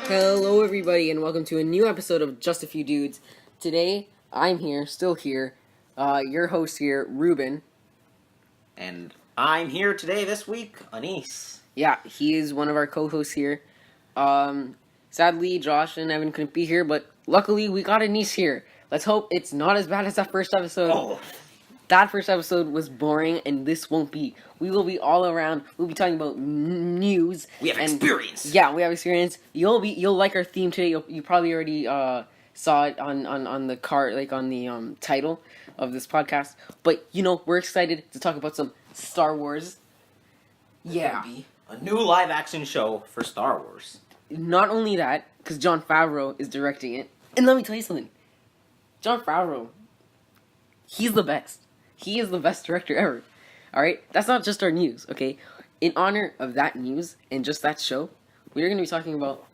Hello, everybody, and welcome to a new episode of Just a Few Dudes. Today, I'm here, still here, your host here, Ruben. And I'm here today, this week, Anise. Yeah, he is one of our co-hosts here. Sadly, Josh and Evan couldn't be here, but luckily we got Anise here. Let's hope it's not as bad as that first episode. Oh, That first episode was boring, and this won't be. We will be all around. We'll be talking about news. we have experience. Yeah, we have experience. You'll like our theme today. You probably already saw it on the card, like on the title of this podcast. But we're excited to talk about some Star Wars. Yeah. Be a new live-action show for Star Wars. Not only that, because Jon Favreau is directing it. And let me tell you something. Jon Favreau, he's the best. He is the best director ever. Alright? That's not just our news, okay? In honor of that news and just that show, we're going to be talking about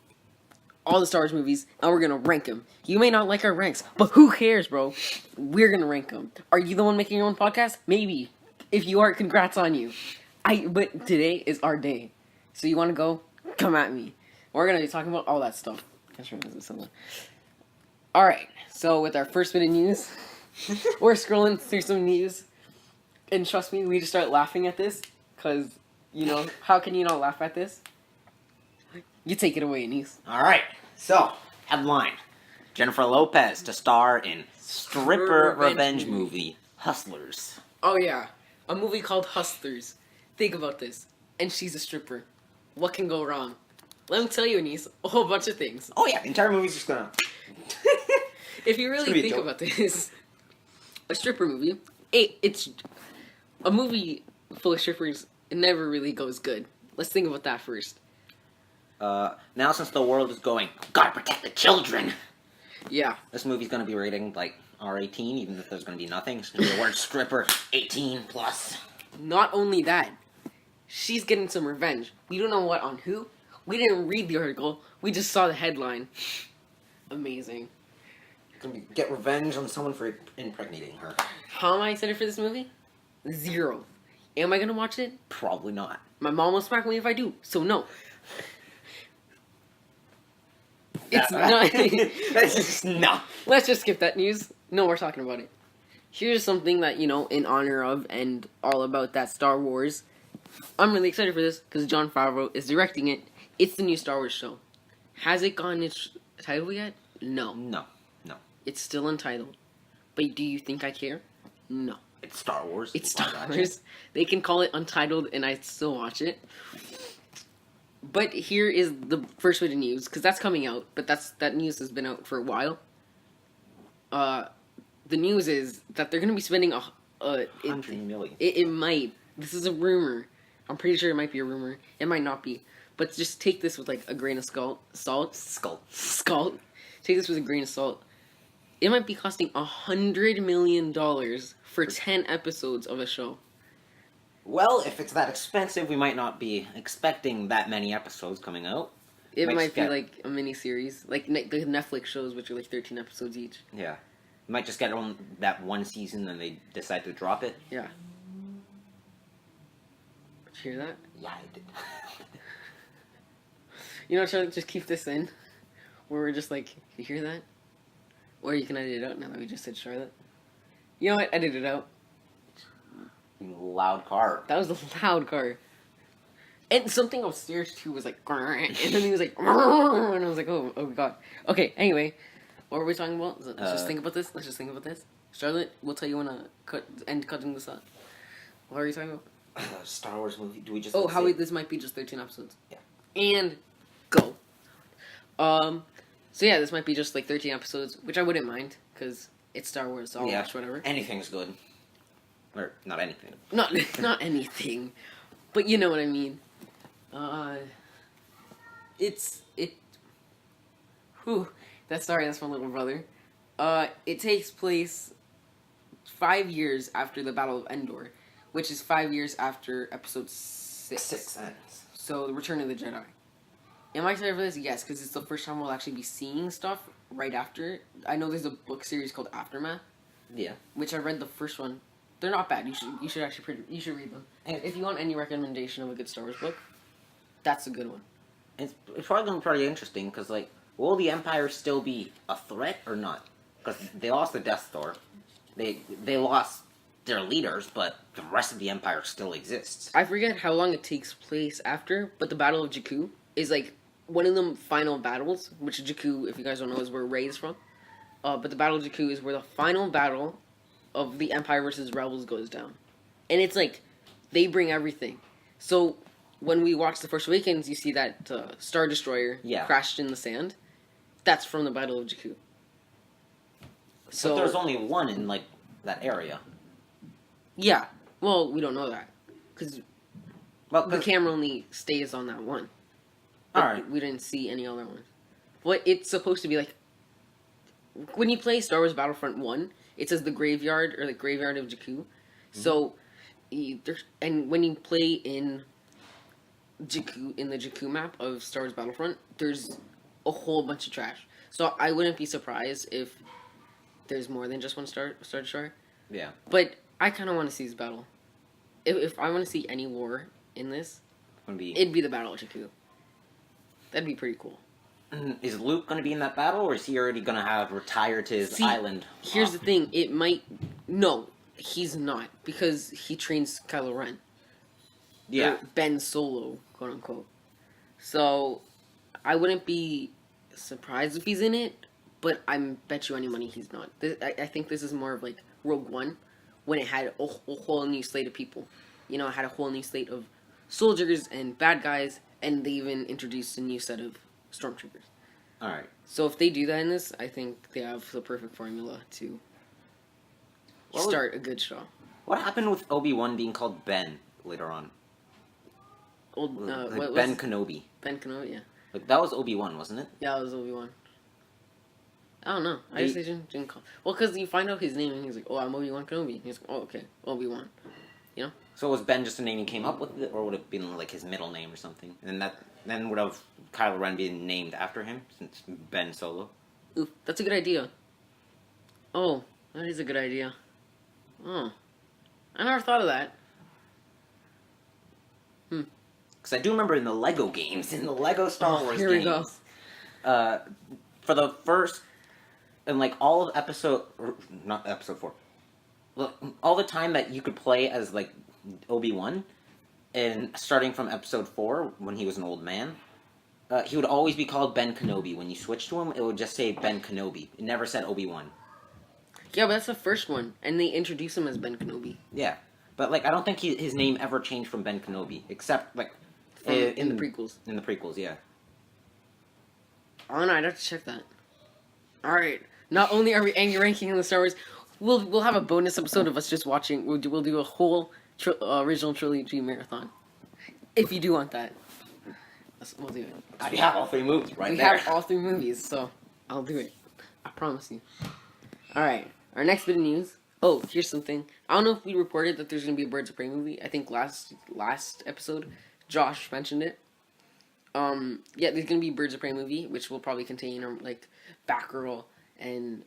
all the Star Wars movies, and we're going to rank them. You may not like our ranks, but who cares, bro? We're going to rank them. Are you the one making your own podcast? Maybe. If you are, congrats on you. But today is our day. So you want to go? Come at me. We're going to be talking about all that stuff. Alright, so with our first bit of news, we're scrolling through some news, and trust me, we just start laughing at this, because, how can you not laugh at this? You take it away, Anise. Alright, so, headline. Jennifer Lopez to star in stripper revenge movie, Hustlers. Oh yeah, a movie called Hustlers. Think about this. And she's a stripper. What can go wrong? Let me tell you, Anise, a whole bunch of things. Oh yeah, the entire movie's just gonna... If you really think about this, a stripper movie, it's a movie full of strippers. It never really goes good. Let's think about that first. Now since the world is going, gotta protect the children. Yeah. This movie's gonna be rated like R18, even if there's gonna be nothing. It's gonna be the word stripper 18 plus. Not only that, she's getting some revenge. We don't know what on who. We didn't read the article. We just saw the headline. Amazing. Gonna get revenge on someone for impregnating her. How am I excited for this movie? 0. Am I gonna watch it? Probably not. My mom will smack me if I do, so no. It's not. That's just no. Let's just skip that news. No, we're talking about it. Here's something that, in honor of and all about that Star Wars. I'm really excited for this because Jon Favreau is directing it. It's the new Star Wars show. Has it gotten its title yet? No. No. It's still untitled. But do you think I care? No. It's Star Wars. It's Star Wars. They can call it untitled and I'd still watch it. But here is the first bit of news, because that's coming out, but that news has been out for a while. The news is that they're going to be spending $100 million. It might. This is a rumor. I'm pretty sure it might be a rumor. It might not be. But just take this with, a grain of salt. Salt. Take this with a grain of salt. It might be costing $100 million for 10 episodes of a show. Well, if it's that expensive, we might not be expecting that many episodes coming out. It might be like a mini-series. Like the Netflix shows, which are like 13 episodes each. Yeah. You might just get on that one season and they decide to drop it. Yeah. Did you hear that? Yeah, I did. Charlie, just keep this in. Where we're just like, you hear that? Or you can edit it out now that we just said Charlotte. You know what? Edit it out. Loud car. That was a loud car. And something upstairs too was like, and then he was like, and I was like, oh god. Okay, anyway, what were we talking about? Let's just think about this. Charlotte, we'll tell you when to end cutting this up. What are you talking about? Star Wars movie. Do we just? This might be just 13 episodes. Yeah. And go. So yeah, this might be just 13 episodes, which I wouldn't mind because it's Star Wars. So I'll watch whatever. Anything's good. Or not anything. Not anything, but you know what I mean. That's my little brother. It takes place 5 years after the Battle of Endor, which is 5 years after Episode 6. 6 ends. So, the Return of the Jedi. Am I excited for this? Yes, because it's the first time we'll actually be seeing stuff right after. I know there's a book series called Aftermath. Yeah. Which I read the first one. They're not bad. You should actually read them. And if you want any recommendation of a good Star Wars book, that's a good one. It's probably gonna be pretty interesting because like, will the Empire still be a threat or not? Because they lost the Death Star, they lost their leaders, but the rest of the Empire still exists. I forget how long it takes place after, but the Battle of Jakku is like one of the final battles, which Jakku, if you guys don't know, is where Rey is from. But the Battle of Jakku is where the final battle of the Empire versus Rebels goes down. And it's like, they bring everything. So, when we watch The Force Awakens, you see that Star Destroyer crashed in the sand. That's from the Battle of Jakku. So, but there's only one in, like, that area. Yeah. Well, we don't know that. Because the camera only stays on that one. Alright. We didn't see any other ones. But it's supposed to be like, when you play Star Wars Battlefront 1, it says the graveyard, or the graveyard of Jakku. Mm-hmm. So, and when you play in Jakku, in the Jakku map of Star Wars Battlefront, there's a whole bunch of trash. So I wouldn't be surprised if there's more than just one Star Destroyer. Yeah. But I kind of want to see this battle. If I want to see any war in this, it'd be the Battle of Jakku. That'd be pretty cool. Is Luke going to be in that battle, or is he already going to have retired to his island? Here's the thing. It might... No, he's not. Because he trains Kylo Ren. Yeah. Or Ben Solo, quote unquote. So, I wouldn't be surprised if he's in it, but I bet you any money he's not. I think this is more of like Rogue One, when it had a whole new slate of people. You know, it had a whole new slate of soldiers and bad guys, and they even introduced a new set of stormtroopers. Alright. So if they do that in this, I think they have the perfect formula to start a good show. What happened with Obi-Wan being called Ben later on? Ben Kenobi. Ben Kenobi, yeah. Like, that was Obi-Wan, wasn't it? Yeah, it was Obi-Wan. I don't know. I just didn't call... Well, because you find out his name, and he's like, oh, I'm Obi-Wan Kenobi. He's like, oh, okay, Obi-Wan. You know? So was Ben just a name he came up with, or would it have been like his middle name or something? And then would have Kylo Ren been named after him, since Ben Solo? Ooh, that's a good idea. Oh, that is a good idea. Oh. I never thought of that. Because I do remember in the Lego games, in the Lego Star Wars here games, we go. For the first, and like all of not episode 4, all the time that you could play as like Obi-Wan, and starting from episode 4, when he was an old man, he would always be called Ben Kenobi. When you switch to him, it would just say Ben Kenobi. It never said Obi-Wan. Yeah, but that's the first one, and they introduce him as Ben Kenobi. Yeah, but like I don't think his name ever changed from Ben Kenobi, except like in the prequels. In the prequels, yeah. Oh no, I'd have to check that. All right. Not only are we angry ranking in the Star Wars, we'll have a bonus episode of us just watching. We'll do a whole original trilogy marathon. If you do want that, we'll do it. I have all 3 movies right there. We have all 3 movies, so I'll do it. I promise you. All right. Our next bit of news. Oh, here's something. I don't know if we reported that there's gonna be a Birds of Prey movie. I think last episode, Josh mentioned it. Yeah, there's gonna be Birds of Prey movie, which will probably contain like Batgirl and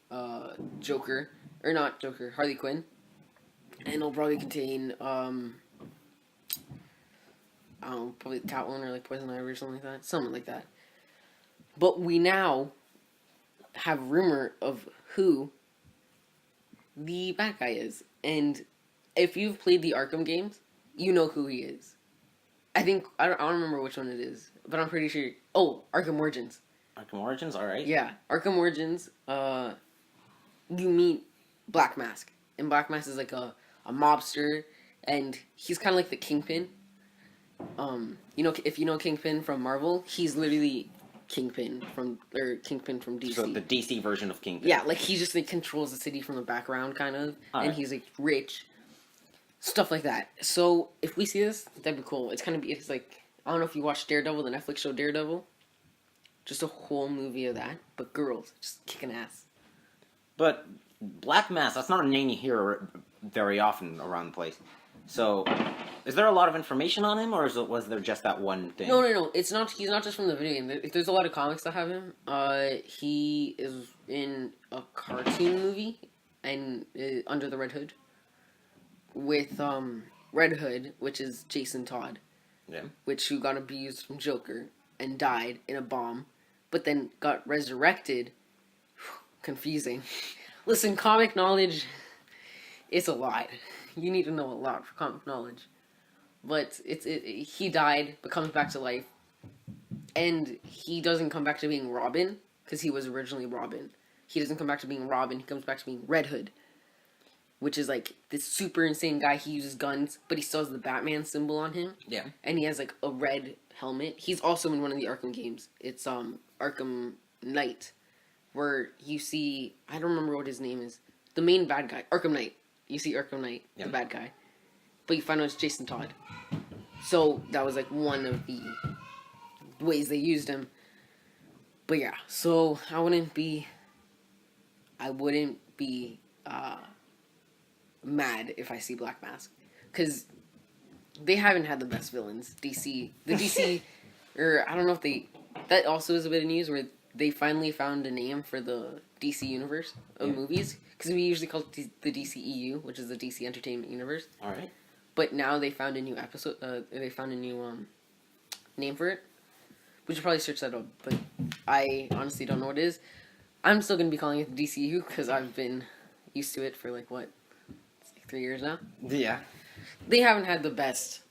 Joker, or not Joker, Harley Quinn, and it'll probably contain I don't know, probably Catwoman or like Poison Ivy or something like that. But we now have rumor of who the bad guy is, and if you've played the Arkham games, you know who he is. I think I don't remember which one it is, but I'm pretty sure. Oh, Arkham Origins. Arkham Origins, all right. Yeah, Arkham Origins. You meet Black Mask, and Black Mask is like a mobster, and he's kind of like the Kingpin. You know, if you know Kingpin from Marvel, he's literally Kingpin from DC. So the DC version of Kingpin. Yeah, like he just like controls the city from the background, kind of, and he's like rich. Stuff like that. So if we see this, that'd be cool. It's like, I don't know if you watched Daredevil, the Netflix show Daredevil. Just a whole movie of that, but girls just kicking ass. But Black Mask, that's not a name you hear very often around the place. So, is there a lot of information on him, or was there just that one thing? No. It's not. He's not just from the video game. There's a lot of comics that have him. He is in a cartoon movie, and Under the Red Hood. With Red Hood, which is Jason Todd, yeah, who got abused from Joker, and died in a bomb, but then got resurrected. Confusing. Listen, comic knowledge is a lot. You need to know a lot for comic knowledge. But he died, but comes back to life. And he doesn't come back to being Robin, because he was originally Robin. He doesn't come back to being Robin, he comes back to being Red Hood. Which is like this super insane guy. He uses guns, but he still has the Batman symbol on him. Yeah. And he has like a red helmet. He's also in one of the Arkham games. It's Arkham Knight, where you see, I don't remember what his name is. The main bad guy, Arkham Knight. You see Arkham Knight, the bad guy, but you find out it's Jason Todd. So that was like one of the ways they used him. But yeah, so I wouldn't be mad if I see Black Mask, because they haven't had the best villains. DC, or I don't know if they. That also is a bit of news where they finally found a name for the DC universe of movies, because we usually call it the DCEU, which is the DC Entertainment Universe. All right. But now they found a new episode. They found a new name for it. We should probably search that up, but I honestly don't know what it is. I'm still gonna be calling it the DCU because I've been used to it for like what, it's like 3 years now. Yeah. They haven't had the best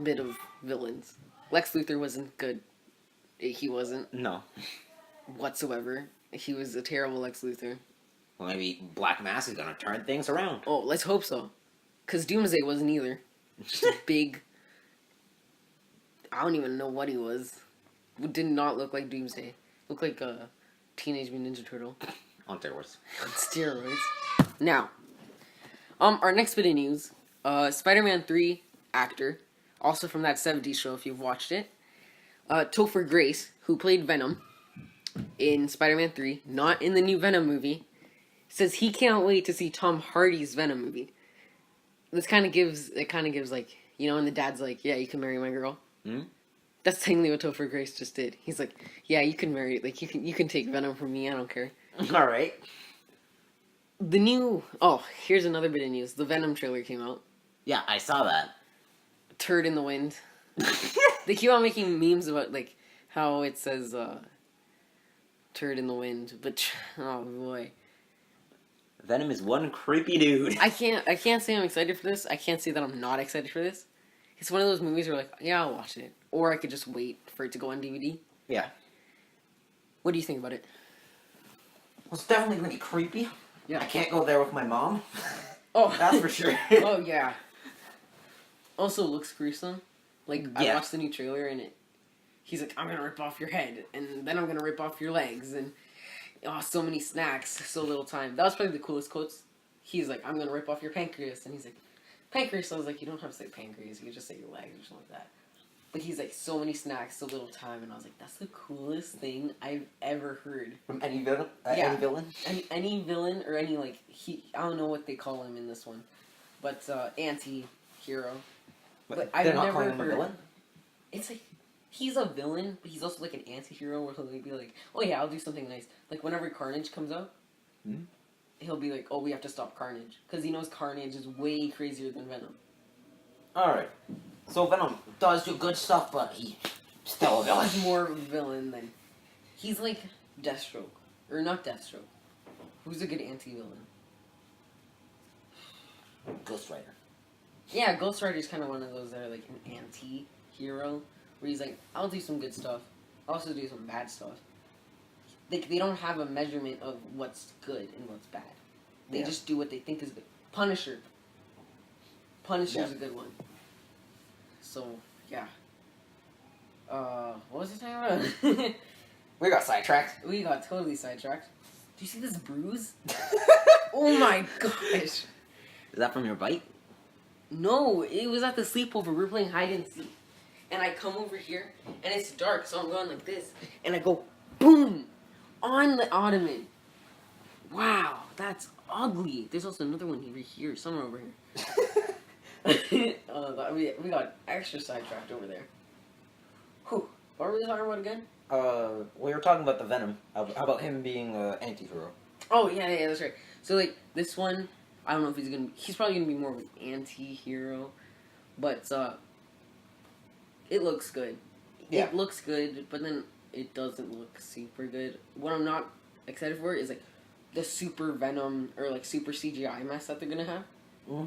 bit of villains. Lex Luthor wasn't good. He wasn't No. whatsoever. He was a terrible Lex Luthor. Well, maybe Black Mask is gonna turn things around. Oh, let's hope so. Because Doomsday wasn't either. Just a big... I don't even know what he was. It did not look like Doomsday. Looked like a Teenage Mutant Ninja Turtle. On steroids. On steroids. Now, our next bit of news. Spider-Man 3 actor, also from that 70s show if you've watched it. Topher Grace, who played Venom in Spider-Man 3, not in the new Venom movie, says he can't wait to see Tom Hardy's Venom movie. This kind of gives like, you know, when the dad's like, yeah, you can marry my girl. Hmm? That's technically what Topher Grace just did. He's like, yeah, you can marry, like, you can take Venom from me, I don't care. All right. The new, here's another bit of news. The Venom trailer came out. Yeah, I saw that. Turd in the wind. They keep on making memes about, like, how it says, turd in the wind, but, oh boy. Venom is one creepy dude. I can't say I'm excited for this. I can't say that I'm not excited for this. It's one of those movies where, like, yeah, I'll watch it. Or I could just wait for it to go on DVD. Yeah. What do you think about it? Well, it's definitely gonna be creepy. Yeah. I can't go there with my mom. Oh. That's for sure. Oh, yeah. Also looks gruesome. Like, I Yeah. watched the new trailer and he's like, I'm gonna rip off your head, and then I'm gonna rip off your legs, and so many snacks, so little time. That was probably the coolest quotes. He's like, I'm gonna rip off your pancreas, and he's like, pancreas. I was like, you don't have to say pancreas, you can just say your legs or something like that. But he's like, so many snacks, so little time, and I was like, that's the coolest thing I've ever heard. From any villain? Yeah. Any villain? Any villain, or any, like, I don't know what they call him in this one, but anti-hero. But I've they're not never calling him a heard. villain? It's like, he's a villain, but he's also like an anti-hero where he'll be like, oh yeah, I'll do something nice. Like, whenever Carnage comes out, he'll be like, oh, we have to stop Carnage. Because he knows Carnage is way crazier than Venom. Alright. So Venom does do good stuff, but he's still a villain. He's more of a villain than... He's like Deathstroke. Or not Deathstroke. Who's a good anti-villain? Ghost Rider. Yeah, Ghost Rider's kind of one of those that are like an anti-hero. Where he's like, I'll do some good stuff. I'll also do some bad stuff. They don't have a measurement of what's good and what's bad. They just do what they think is good. Punisher. Punisher's a good one. So, yeah. What was I talking about? We got sidetracked. We got totally sidetracked. Do you see this bruise? Oh my gosh. Is that from your bite? No, it was at the sleepover. We were playing hide and seek. And I come over here, and it's dark, so I'm going like this. And I go, boom! On the ottoman. Wow, that's ugly. There's also another one over here, somewhere over here. We got extra sidetracked over there. Whew. What were we talking about again? We were talking about the Venom. How about him being an anti-hero? Oh, yeah, that's right. So, like, this one, I don't know if he's probably gonna be more of an anti-hero, but, it looks good. Yeah. it looks good, but then it doesn't look super good. What I'm not excited for is like the super Venom or like super CGI mess that they're gonna have.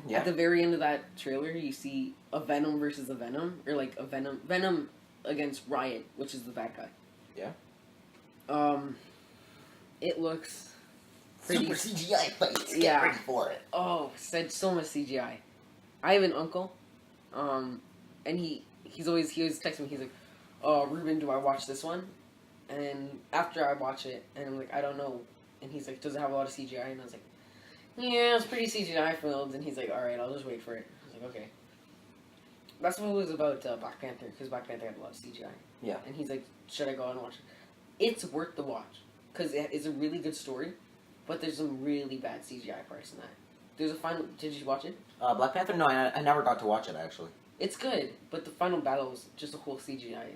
Yeah. At the very end of that trailer, you see a Venom versus a Venom, or like a Venom against Riot, which is the bad guy. Yeah. It looks pretty. Super CGI fights. Get Yeah. ready for it. Oh, said so much CGI. I have an uncle, and he always texting me. He's like, "Oh, Ruben, do I watch this one?" And after I watch it, and I'm like, "I don't know," and he's like, "Does it have a lot of CGI?" And I was like, "Yeah, it's pretty CGI filled." And he's like, "All right, I'll just wait for it." I was like, "Okay." That's what it was about Black Panther, because Black Panther had a lot of CGI. Yeah. And he's like, "Should I go out and watch it?" It's worth the watch because it is a really good story, but there's some really bad CGI parts in that. There's a final. Did you watch it? Black Panther? No, I never got to watch it, actually. It's good, but the final battle is just a whole CGI.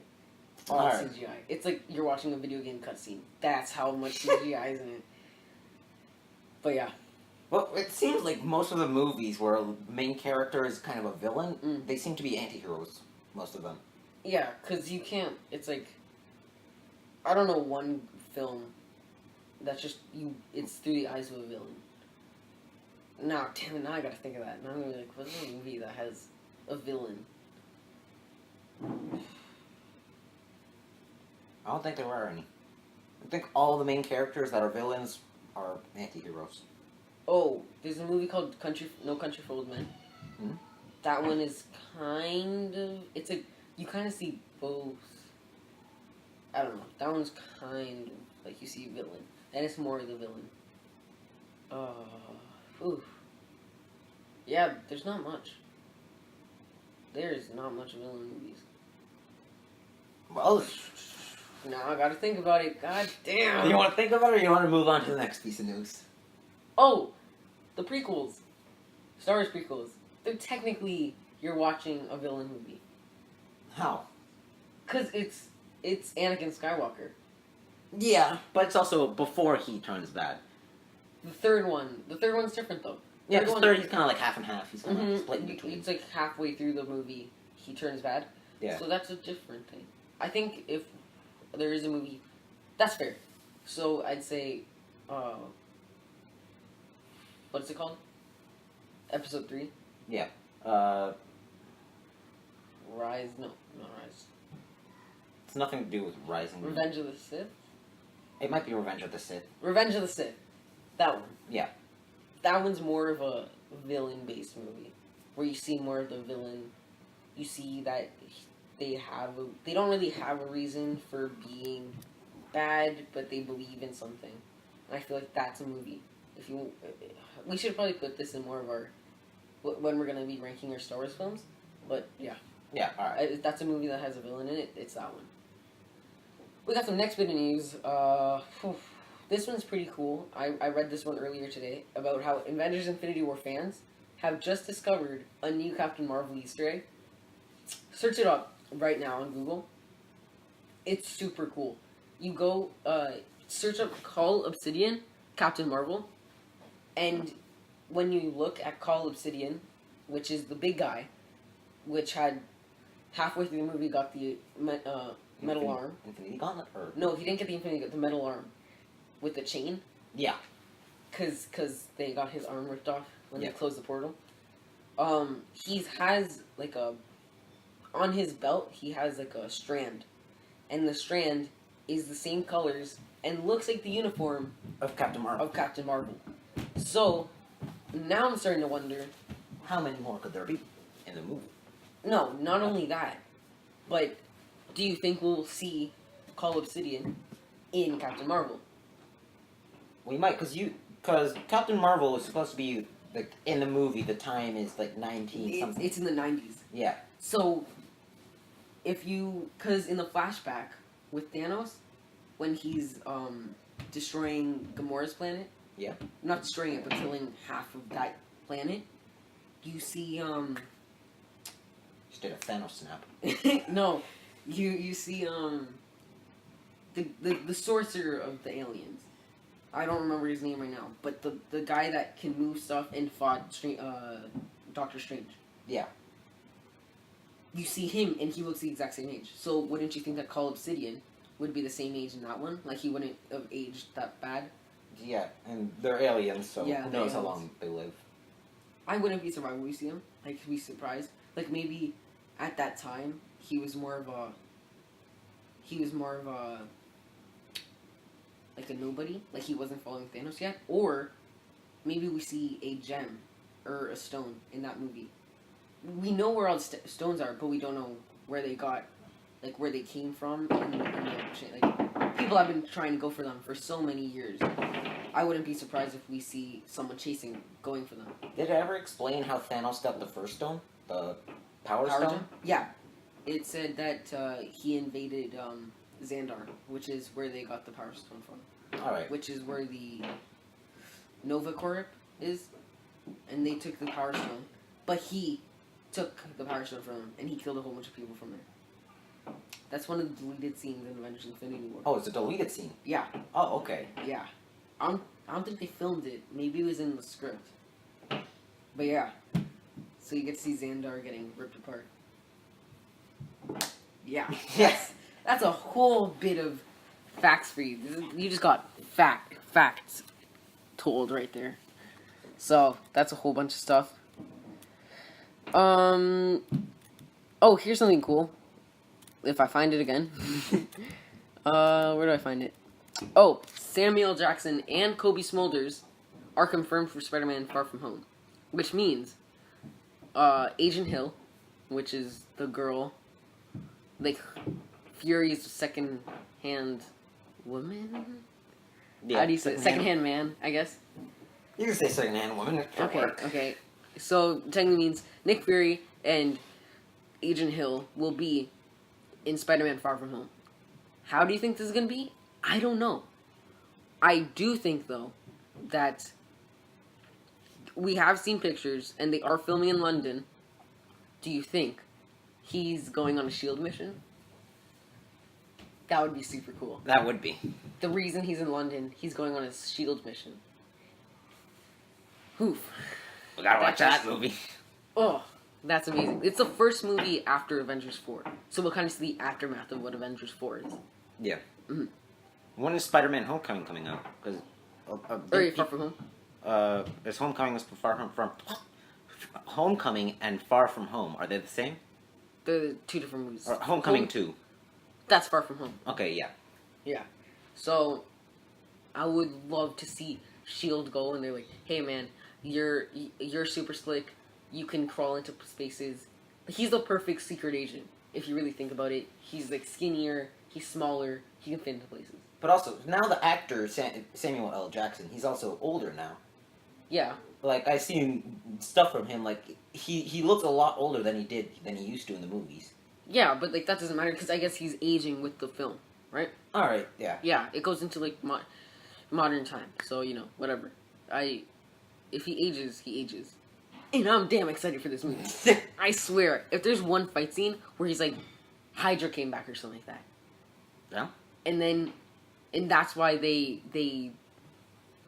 All Alright. CGI. It's like you're watching a video game cutscene. That's how much CGI is in it. But yeah. Well, it seems like most of the movies where a main character is kind of a villain, they seem to be anti-heroes, most of them. Yeah, because you can't. It's like. I don't know one film that's just. It's through the eyes of a villain. Now, damn it, now I gotta think of that. Now I'm gonna be like, what's a movie that has a villain? I don't think there are any. I think all the main characters that are villains are anti-heroes. Oh, there's a movie called No Country for Old Men. Hmm? That one is kind of. It's a. You kind of see both. I don't know. That one's kind of like you see a villain. And it's more of the villain. Oof. Yeah, there's not much. There's not much villain movies. Well, Now I gotta think about it. God damn. you want to think about it or you want to move on to the next piece of news? Oh! The prequels. Star Wars prequels. They're technically, you're watching a villain movie. How? Because it's Anakin Skywalker. Yeah, but it's also before he turns bad. The third one's different though. Yeah, Third because one- third, he's kind of like half and half. He's kind of split in between. It's like halfway through the movie, he turns bad. Yeah. So that's a different thing. I think if there is a movie, that's fair. So I'd say, what's it called? Episode 3? Yeah. Rise? No, not Rise. It's nothing to do with Rising. Revenge of the Sith? It might be Revenge of the Sith. Revenge of the Sith. That one. Yeah. That one's more of a villain-based movie, where you see more of the villain. You see that they don't really have a reason for being bad, but they believe in something. And I feel like that's a movie. We should probably put this in more of our when we're gonna be ranking our Star Wars films. But yeah, Yeah, alright. that's a movie that has a villain in it. It's that one. We got some next bit of news. This one's pretty cool. I read this one earlier today about how Avengers Infinity War fans have just discovered a new Captain Marvel Easter egg. Search it up right now on Google. It's super cool. You go search up Call Obsidian Captain Marvel, and when you look at Call Obsidian, which is the big guy, which had halfway through the movie got the metal arm. Infinity Gauntlet? Or... No, he didn't get the Infinity. He got the metal arm with the chain. Yeah. Cause they got his arm ripped off when Yeah. they closed the portal. He has like on his belt he has like a strand, and the strand is the same colors and looks like the uniform Of Captain Marvel. of Captain Marvel. So now I'm starting to wonder. How many more could there be in the movie? No, not only that, but do you think we'll see Call Obsidian in Captain Marvel? We might, because Captain Marvel is supposed to be, like, in the movie, the time is, like, 19 something. It's in the 90s. Yeah. So, because in the flashback with Thanos, when he's destroying Gamora's planet, Yeah. not destroying it, but killing half of that planet, you see Just did a Thanos snap. no, you see the sorcerer of the aliens. I don't remember his name right now, but the guy that can move stuff and fought Doctor Strange. Yeah. you see him and he looks the exact same age. So wouldn't you think that Call Obsidian would be the same age in that one? Like he wouldn't have aged that bad. Yeah, and they're aliens, so Yeah, who they're knows how aliens. long they live. I wouldn't be surprised when we see him. Like be surprised. Like maybe at that time he was more of a like a nobody. Like he wasn't following Thanos yet. Or maybe we see a gem or a stone in that movie. We know where all the stones are, but we don't know where they got, like where they came from. Like people have been trying to go for them for so many years. I wouldn't be surprised if we see someone going for them. Did it ever explain how Thanos got the first stone? The Power Stone? Gem? Yeah. It said that he invaded Xandar, which is where they got the Power Stone from. Alright. Which is where the Nova Corp is. And they took the Power Stone. But he took the Power Stone from him, and he killed a whole bunch of people from there. That's one of the deleted scenes in Avengers Infinity War. Oh, it's a deleted scene? Yeah. Oh, okay. Yeah. I don't think they filmed it. Maybe it was in the script. But yeah. So you get to see Xandar getting ripped apart. Yeah. That's a whole bit of facts for you. You just got facts told right there. So that's a whole bunch of stuff. Oh, here's something cool. If I find it again. Where do I find it? Oh, Samuel Jackson and Kobe Smulders are confirmed for Spider-Man Far From Home. Which means, Agent Hill, which is the girl, like, Fury's second-hand woman? Yeah, How do you say it? Second-hand man, I guess? You can say second-hand woman. Okay. So, technically means Nick Fury and Agent Hill will be in Spider-Man Far From Home. How do you think this is going to be? I don't know. I do think, though, that we have seen pictures, and they are filming in London. Do you think he's going on a S.H.I.E.L.D. mission? That would be super cool. That would be. The reason he's in London, he's going on a S.H.I.E.L.D. mission. Oof. We gotta watch that movie. Oh, that's amazing. It's the first movie after Avengers 4. So we'll kind of see the aftermath of what Avengers 4 is. Yeah. Mm-hmm. When is Spider-Man Homecoming coming out? Because Far From Home. Is Homecoming from Homecoming and Far From Home, are they the same? They're two different movies. Or Homecoming 2. That's Far From Home. Okay, yeah. Yeah. So, I would love to see S.H.I.E.L.D. go and they're like, hey man, you're super slick, you can crawl into spaces. He's the perfect secret agent, if you really think about it. He's like skinnier, he's smaller, he can fit into places. But also, now the actor, Samuel L. Jackson, he's also older now. Yeah. Like, I've seen stuff from him, like, he looks a lot older than he used to in the movies. Yeah, but like that doesn't matter because I guess he's aging with the film, right? Alright, yeah. Yeah, it goes into like modern time, so you know, whatever. If he ages, he ages. And I'm damn excited for this movie. I swear, if there's one fight scene where he's like, Hydra came back or something like that. Yeah? And that's why they're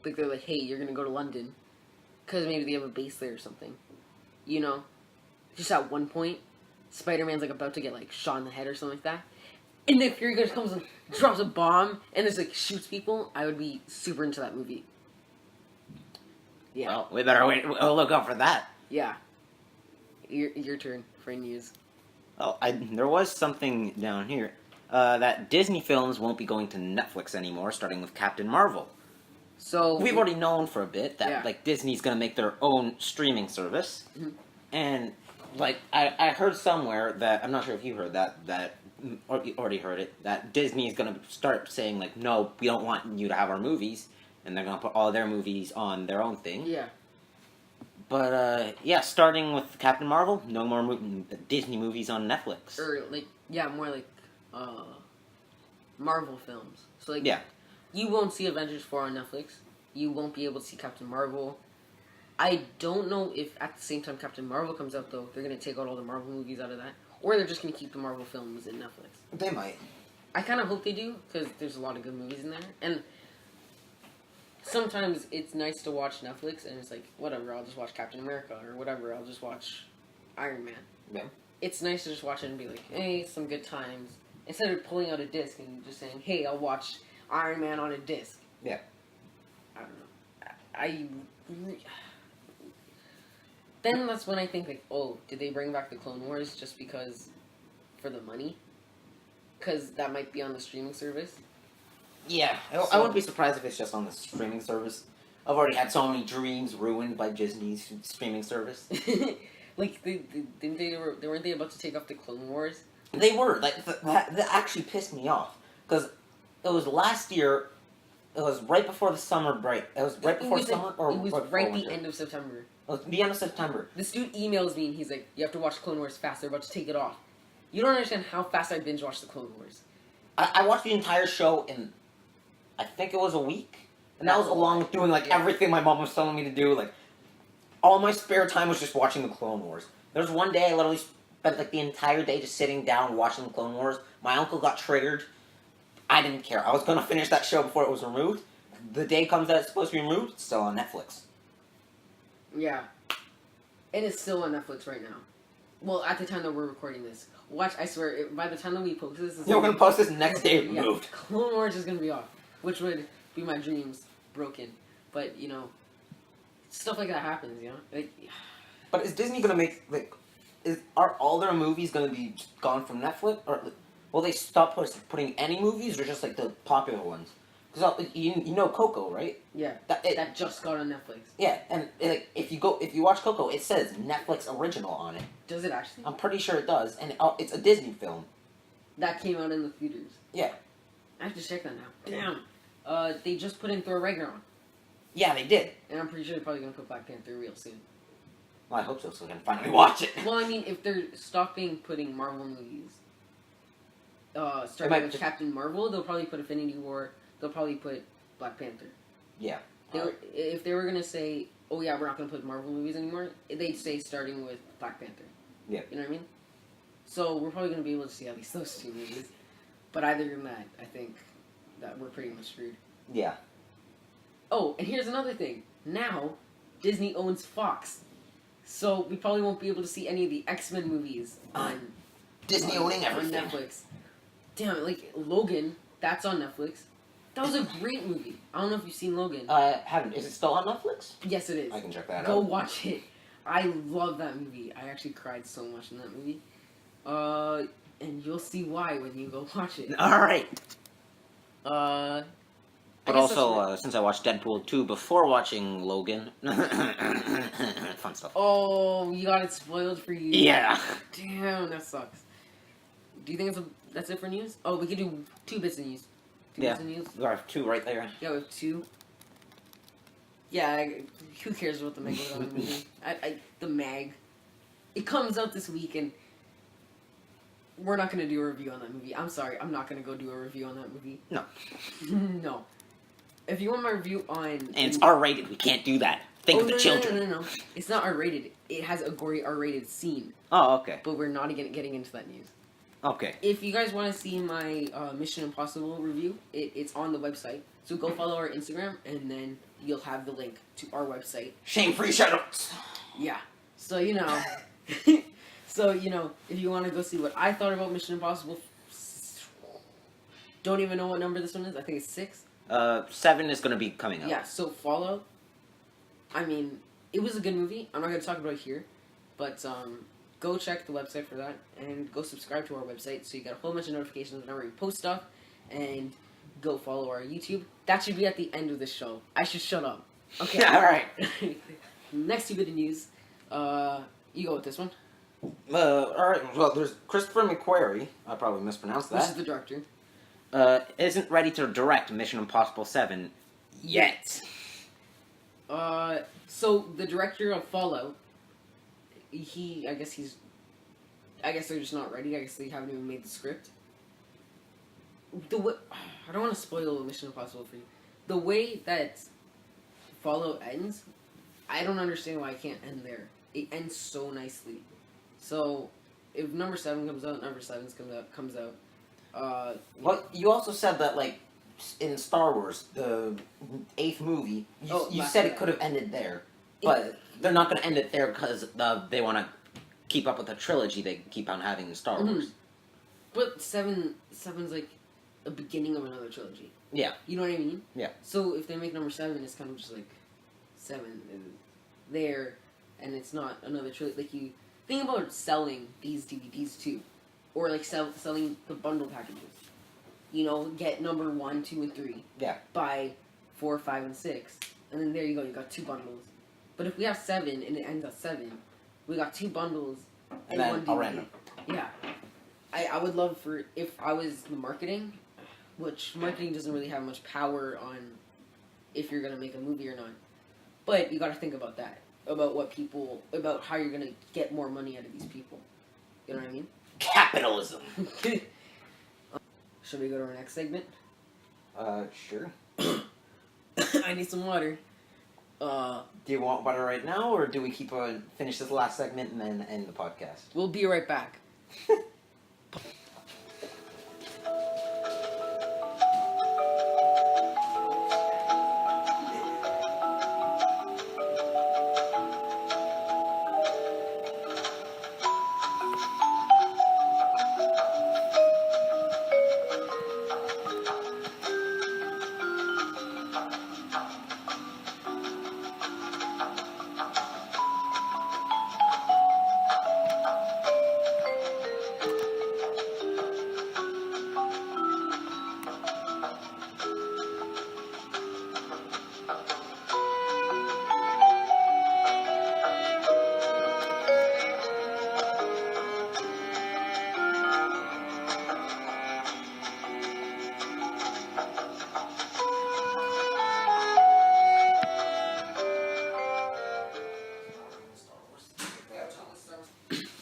like, hey, you're gonna go to London. Because maybe they have a base there or something. You know? Just at one point, Spider-Man's like about to get like shot in the head or something like that. And then Fury just comes and drops a bomb and just like shoots people. I would be super into that movie. Yeah. Well, we better we'll look out for that. Yeah. Your turn for news. Oh, there was something down here. That Disney films won't be going to Netflix anymore, starting with Captain Marvel. So We've already known for a bit that Yeah. like Disney's gonna make their own streaming service, and like I heard somewhere that I'm not sure if you heard that or you already heard it, that Disney is gonna start saying like, no, we don't want you to have our movies, and they're gonna put all their movies on their own thing. Yeah. But yeah, starting with Captain Marvel, no more Disney movies on Netflix. Or like more like Marvel films. So like Yeah. You won't see Avengers 4 on Netflix. You won't be able to see Captain Marvel. I don't know if at the same time Captain Marvel comes out, though, they're going to take out all the Marvel movies out of that. Or they're just going to keep the Marvel films in Netflix. They might. I kind of hope they do, because there's a lot of good movies in there. And sometimes it's nice to watch Netflix, and it's like, whatever, I'll just watch Captain America, or whatever, I'll just watch Iron Man. Yeah. it's nice to just watch it and be like, hey, some good times. Instead of pulling out a disc and just saying, hey, I'll watch Iron Man on a disc. Yeah. I don't know. Then that's when I think, like, oh, did they bring back the Clone Wars just because, for the money? Because that might be on the streaming service. Yeah, I wouldn't be surprised if it's just on the streaming service. I've already had so many dreams ruined by Disney's streaming service. Like, weren't they about to take off the Clone Wars? They were. Like, that actually pissed me off. Because it was last year, it was right before the summer break. It was right before summer? Or it was right the end of September. It was the end of September. This dude emails me and he's like, you have to watch Clone Wars fast, they're about to take it off. You don't understand how fast I binge watched the Clone Wars. I watched the entire show in, I think it was a week. And that was along with doing, like, everything my mom was telling me to do. Like, all my spare time was just watching the Clone Wars. There was one day I literally spent, like, the entire day just sitting down watching the Clone Wars. My uncle got triggered. I didn't care. I was going to finish that show before it was removed. The day comes that it's supposed to be removed, it's still on Netflix. Yeah. And it's still on Netflix right now. Well, at the time that we're recording this. Watch, I swear, by the time that we post this... We're going to post this next day removed. Yeah, Clone Wars is going to be off. Which would be my dreams broken. But, you know, stuff like that happens, you know? Like, but is Disney going to make, like... Are all their movies going to be gone from Netflix? Or will they stop putting any movies, or just, like, the popular ones? Because you know Coco, right? Yeah, that just got on Netflix. Yeah, and like if you watch Coco, it says Netflix original on it. Does it actually? I'm pretty sure it does, and it's a Disney film. That came out in the theaters. Yeah. I have to check that now. Damn. They just put in Thor Ragnarok. Yeah, they did. And I'm pretty sure they're probably gonna put Black Panther real soon. Well, I hope so, so I can finally watch it. Well, I mean, if they're stopping putting Marvel movies, starting with Captain Marvel, they'll probably put Infinity War. They'll probably put Black Panther. Yeah. If they were going to say, oh yeah, we're not going to put Marvel movies anymore, they'd say starting with Black Panther. Yeah. You know what I mean? So we're probably going to be able to see at least those two movies. But other than that, I think that we're pretty much screwed. Yeah. Oh, and here's another thing. Now, Disney owns Fox. So we probably won't be able to see any of the X-Men movies on Disney owning everything. On Netflix. Damn it, like Logan, that's on Netflix. That was a great movie. I don't know if you've seen Logan. Haven't. Is it still on Netflix? Yes, it is. I can check that out. Go watch it. I love that movie. I actually cried so much in that movie. And you'll see why when you go watch it. Alright. But also, since I watched Deadpool 2 before watching Logan, fun stuff. Oh, you got it spoiled for you. Yeah. Damn, that sucks. Do you think that's it for news? Oh, we could do 2 bits of news. Yeah, we have 2 right there. Yeah, we have 2. Yeah, who cares about the Megalodon movie? The Mag. It comes out this week, and we're not going to do a review on that movie. I'm sorry, I'm not going to go do a review on that movie. No. No. If you want my review on... And it's R-rated, we can't do that. Think of the children. No. It's not R-rated. It has a gory R-rated scene. Oh, okay. But we're not getting into that news. Okay. If you guys want to see my Mission Impossible review, it's on the website. So go follow our Instagram, and then you'll have the link to our website. Shame-free shoutouts. Yeah. So, you know... if you want to go see what I thought about Mission Impossible... Don't even know what number this one is. I think it's 6. 7 is going to be coming up. Yeah, so follow. I mean, it was a good movie. I'm not going to talk about it here. But, go check the website for that, and go subscribe to our website so you get a whole bunch of notifications whenever we post stuff, and go follow our YouTube. That should be at the end of the show. I should shut up. Okay. Alright. Next 2 bit of news. You go with this one. Alright, well, there's Christopher McQuarrie. I probably mispronounced that. This is the director. Isn't ready to direct Mission Impossible 7 yet. So the director of Fallout, I guess they're just not ready. I guess they haven't even made the script. I don't want to spoil Mission Impossible for you. The way that Fallout ends, I don't understand why it can't end there. It ends so nicely. So, if number 7 comes out, number 7 comes out. Well, you also said that, like, in Star Wars, the 8th movie, you said it could have ended there. But they're not going to end it there because they want to keep up with the trilogy they keep on having in Star Wars. But seven's like a beginning of another trilogy. Yeah. You know what I mean? Yeah. So if they make number 7, it's kind of just like 7 is there, and it's not another trilogy. Like, you think about selling these DVDs too, or like selling the bundle packages. You know, get number 1, 2, and 3. Yeah. Buy 4, 5, and 6, and then there you go. You got 2 bundles. But if we have 7 and it ends at 7, we got 2 bundles and then 1 DVD. a random. Yeah. I would love for, if I was the marketing, which marketing doesn't really have much power on if you're going to make a movie or not. But you got to think about that. About about how you're going to get more money out of these people. You know what I mean? Capitalism. Should we go to our next segment? Sure. I need some water. Do you want water right now, or do we finish this last segment and then end the podcast? We'll be right back.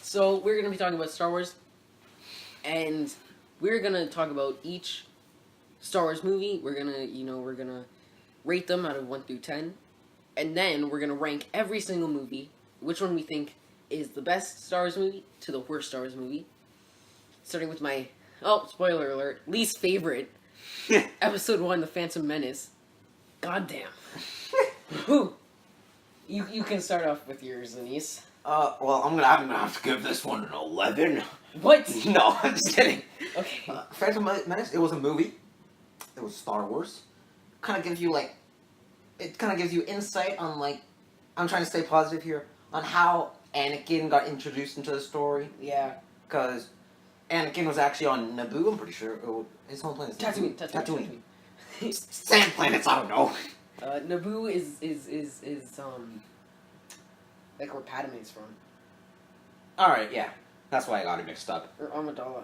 So we're going to be talking about Star Wars, and we're going to talk about each Star Wars movie. We're going to rate them out of 1 through 10, and then we're going to rank every single movie, which one we think is the best Star Wars movie to the worst Star Wars movie. Starting with my, spoiler alert, least favorite, Episode 1, The Phantom Menace. Goddamn. Whew. You can start off with yours, Anise. Well, I'm gonna have to give this one an 11. What? No, I'm just kidding. Okay. Phantom Menace, it was a movie. It was Star Wars. Kind of gives you, insight on, I'm trying to stay positive here, on how Anakin got introduced into the story. Yeah. Because Anakin was actually on Naboo, I'm pretty sure. His home planet is Tatooine. Sand planets, I don't know. Naboo is like where Padme's from. Alright, yeah. That's why I got it mixed up. Or Amidala.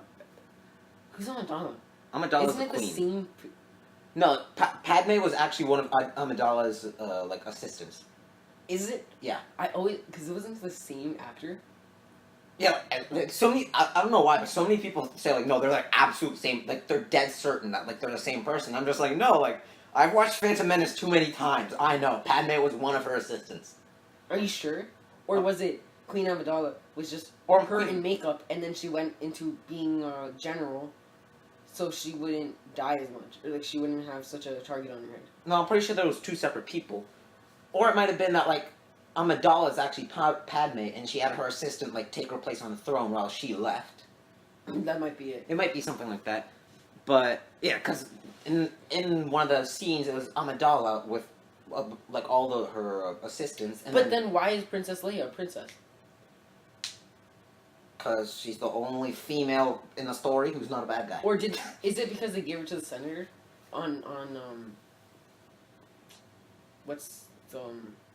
Who's Amidala? Amidala's Isn't the it queen. the same... No, Padme was actually one of Amidala's, assistants. Is it? Yeah. I always... Because it wasn't the same actor. Yeah, and so many... I don't know why, but so many people say, no, they're, absolute same... they're dead certain that, they're the same person. I'm just no, I've watched Phantom Menace too many times. I know. Padme was one of her assistants. Are you sure? Or was it Queen Amidala was just Or her Queen- in makeup, and then she went into being a general, so she wouldn't die as much, or she wouldn't have such a target on her head. No, I'm pretty sure there was 2 separate people. Or it might have been that, Amidala is actually Padme, and she had her assistant, take her place on the throne while she left. That might be it. It might be something like that. But, yeah, because in one of the scenes, it was Amidala with, all her assistants. And But then why is Princess Leia a princess? Because she's the only female in the story who's not a bad guy. Or is it because they gave her to the senator on what's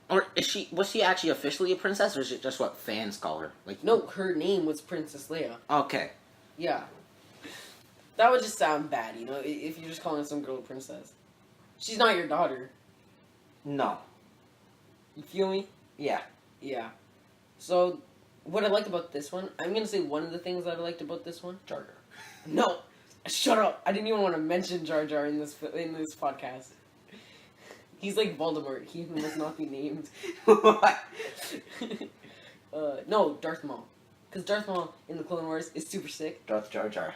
Or was she actually officially a princess, or is it just what fans call her? no, her name was Princess Leia. Okay. Yeah. That would just sound bad, if you're just calling some girl a princess. She's not your daughter. No. You feel me? Yeah. Yeah. So, what I liked about this one, I'm gonna say one of the things that I liked about this one. Jar Jar. No, shut up! I didn't even want to mention Jar Jar in this podcast. He's like Voldemort. He must not be named. What? No, Darth Maul. Because Darth Maul in the Clone Wars is super sick. Darth Jar Jar.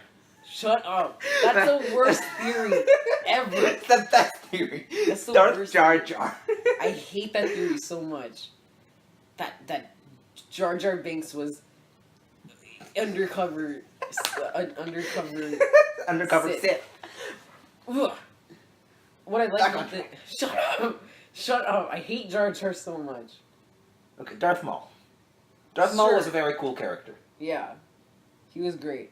Shut up! That's the worst theory ever. It's the best theory. That's the Darth worst Jar theory. Jar. I hate that theory so much. That Jar Jar Binks was undercover, undercover. Undercover Sith. Sith. Ugh. What I like Back on about the shut up! I hate Jar Jar so much. Okay, Darth Maul. Darth Maul Sure. was a very cool character. Yeah, he was great.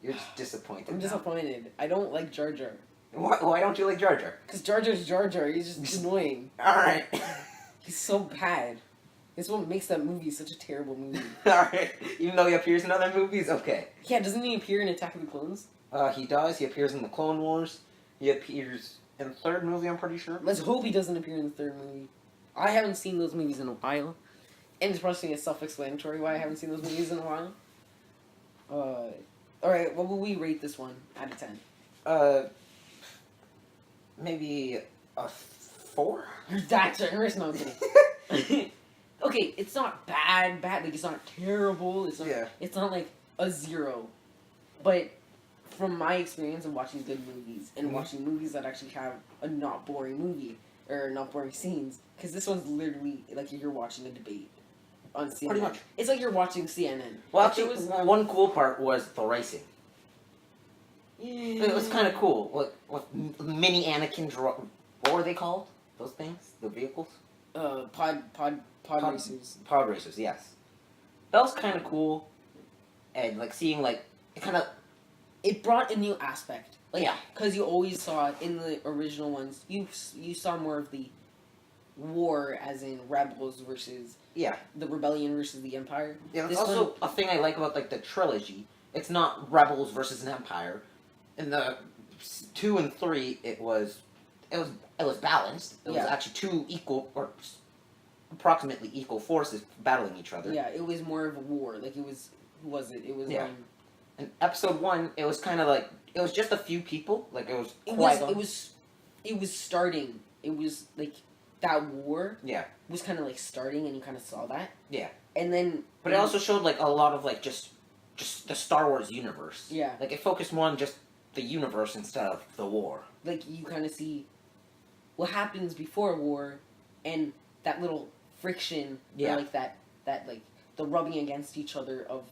You're just disappointed. I'm now. disappointed. I don't like Jar Jar. Why don't you like Jar Jar? Cause Jar Jar's Jar Jar. He's just annoying. Alright. He's so bad. It's what makes that movie such a terrible movie. Alright. Even though he appears in other movies, okay. Yeah, doesn't he appear in Attack of the Clones? He does. He appears in the Clone Wars. He appears in the third movie, I'm pretty sure. Let's hope he doesn't appear in the third movie. I haven't seen those movies in a while. And it's probably self-explanatory why I haven't seen those movies in a while. Alright, what will we rate this one out of 10? Maybe a 4? You're that generous, no, I'm kidding. Okay, it's not bad, like, it's not terrible, it's not, Yeah. it's not like a 0. But from my experience of watching good movies, and watching movies that actually have a not boring movie, or not boring scenes, because this one's literally like you're watching a debate on CNN. Pretty much. It's like you're watching CNN. Well, Like, actually, one cool part was the racing. It was kind of cool. With mini Anakin what were they called? Those things? The vehicles? Pod racers. Pod racers, yes. That was kind of cool. And, like, seeing, like, it kind of... It brought a new aspect. Like, Yeah. Because you always saw, in the original ones, you saw more of the war, as in rebels versus... Yeah. The rebellion versus the empire. Yeah, that's This also one- a thing I like about, like, the trilogy. It's not rebels versus an empire. In the 2 and 3, it was balanced. It was Yeah. actually two equal, or approximately equal forces battling each other. Yeah, it was more of a war. Like, it was... Who was it? It was... Yeah. In episode 1, it was kind of like, it was just a few people. Like, it was starting. It was, like, that war Yeah. was kind of, like, starting, and you kind of saw that. Yeah. And then... But it also showed, like, a lot of, like, just the Star Wars universe. Yeah. Like, it focused more on just the universe instead of the war. Like, you kind of see what happens before war, and that little friction, Yeah. or, like, that, like, the rubbing against each other of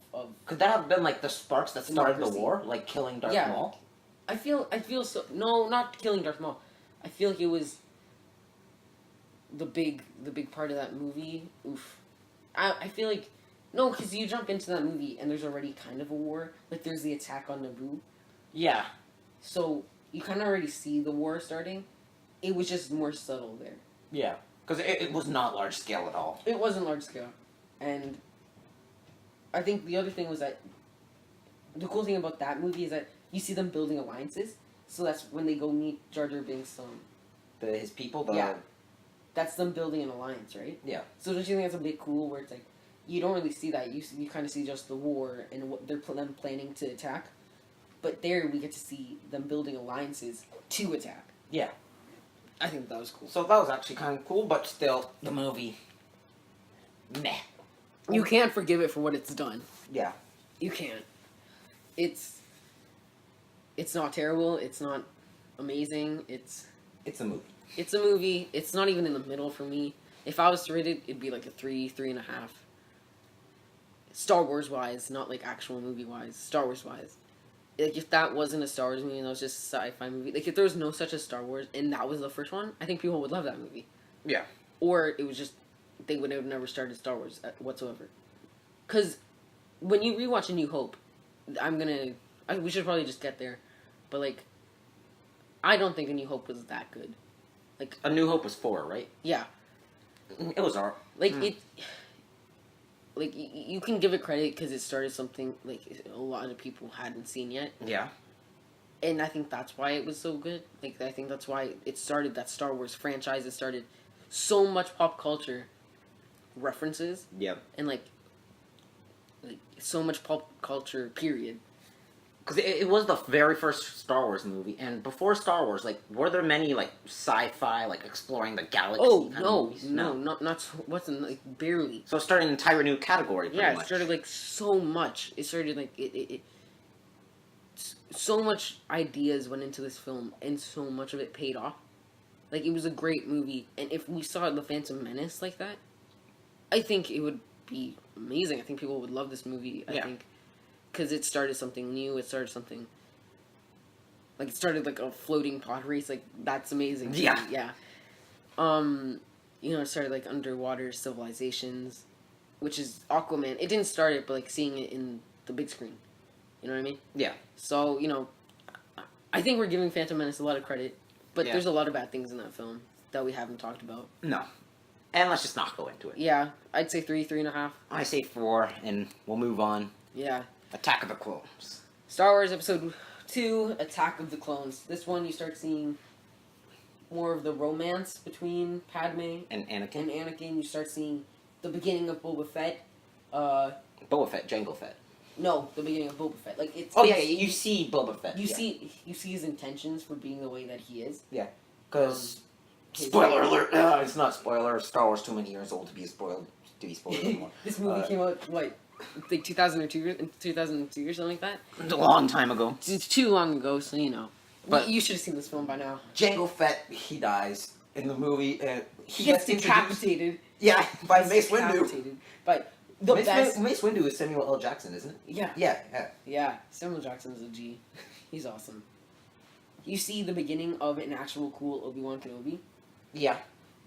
Could that have been, like, the sparks that started the Democracy. war? Like, killing Darth Yeah. Maul? I feel so... No, not killing Darth Maul. I feel like it was the big part of that movie. Oof. I feel like... No, because you jump into that movie, and there's already kind of a war. Like, there's the attack on Naboo. Yeah. So, you kind of already see the war starting. It was just more subtle there. Yeah. Because it was not large scale at all. It wasn't large scale. And I think the other thing was that the cool thing about that movie is that you see them building alliances. So that's when they go meet Jar Jar Binks. His people? Yeah. That's them building an alliance, right? Yeah. So don't you think that's a bit cool where it's like, you don't really see that. You kind of see just the war and what they're them planning to attack. But there we get to see them building alliances to attack. Yeah. I think that was cool. So that was actually kind of cool, but still, the movie... Meh. You can't forgive it for what it's done. Yeah. You can't. It's not terrible. It's not amazing. It's a movie. It's a movie. It's not even in the middle for me. If I was to rate it, it'd be like a 3.5. Star Wars wise, not like actual movie wise. Star Wars wise. Like, if that wasn't a Star Wars movie and that was just a sci-fi movie, like, if there was no such as Star Wars and that was the first one, I think people would love that movie. Yeah. Or it was just, they would have never started Star Wars whatsoever. Because when you rewatch A New Hope, we should probably just get there, but, like, I don't think A New Hope was that good. Like, A New Hope was 4, right? yeah. It was alright. Like, you can give it credit because it started something, like, a lot of people hadn't seen yet. Yeah. And I think that's why it was so good. Like, I think that's why it started that Star Wars franchise. It started so much pop culture references. Yep. And, like so much pop culture, period. Because it was the very first Star Wars movie, and before Star Wars, like, were there many, like, sci-fi, like, exploring the galaxy kind of movies? Wasn't, like, barely. So it started an entire new category, pretty much. It started, like, so much. It started, like, so much ideas went into this film, and so much of it paid off. Like, it was a great movie, and if we saw The Phantom Menace like that, I think it would be amazing. I think people would love this movie. I think because it started something new. It started something. Like, it started like a floating pod race. Like, that's amazing. Yeah. Yeah. It started like underwater civilizations, which is Aquaman. It didn't start it, but like seeing it in the big screen. You know what I mean? Yeah. So, I think we're giving Phantom Menace a lot of credit, but Yeah. there's a lot of bad things in that film that we haven't talked about. No. And let's just not go into it. Yeah, I'd say 3.5. I say 4, and we'll move on. Yeah. Attack of the Clones. Star Wars Episode 2, Attack of the Clones. This one, you start seeing more of the romance between Padme And Anakin. You start seeing the beginning of Boba Fett. Boba Fett, Jango Fett. No, the beginning of Boba Fett. Like, it's... Oh, yeah, you see Boba Fett. You see his intentions for being the way that he is. Yeah. Because... spoiler alert! It's not spoiler. Star Wars too many years old to be spoiled anymore. This movie came out, what, like 2002 or something like that? A long time ago. It's too long ago, so But you should have seen this film by now. Jango Fett, he dies in the movie. He gets decapitated. Yeah, by Mace Windu. But the best... Mace Windu is Samuel L. Jackson, isn't it? Yeah. Yeah, Samuel Jackson is a G. He's awesome. You see the beginning of an actual cool Obi-Wan Kenobi. Yeah.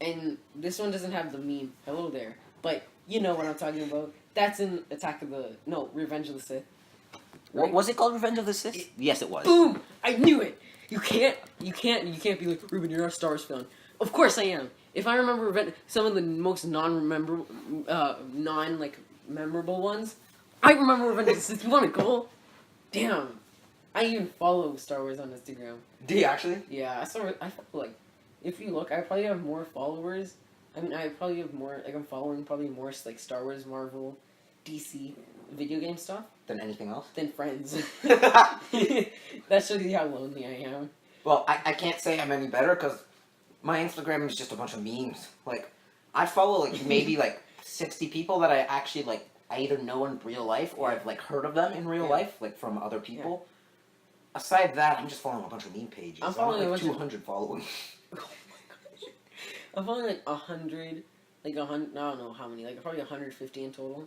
And this one doesn't have the meme. Hello there. But you know what I'm talking about. That's in Revenge of the Sith. Right? What was it called? Revenge of the Sith? Yes, it was. Boom! I knew it. You can't be like, Ruben, you're not a Star Wars fan. Of course I am. If I remember some of the most memorable ones, I remember Revenge of the Sith. You want to go? Damn. I even follow Star Wars on Instagram. Do you actually? Yeah, I follow, like, if you look, I probably have more followers. I mean, I probably have more, like, I'm following probably more, like, Star Wars, Marvel, DC, video game stuff. Than anything else? Than friends. That shows you how lonely I am. Well, I can't say I'm any better, because my Instagram is just a bunch of memes. Like, I follow, like, maybe, like, 60 people that I actually, like, I either know in real life, or I've, like, heard of them in real life, like, from other people. Yeah. Aside that, I'm just following a bunch of meme pages. I'm following like 200 following. Oh my gosh. I'm following like 100, I don't know how many, like probably 150 in total.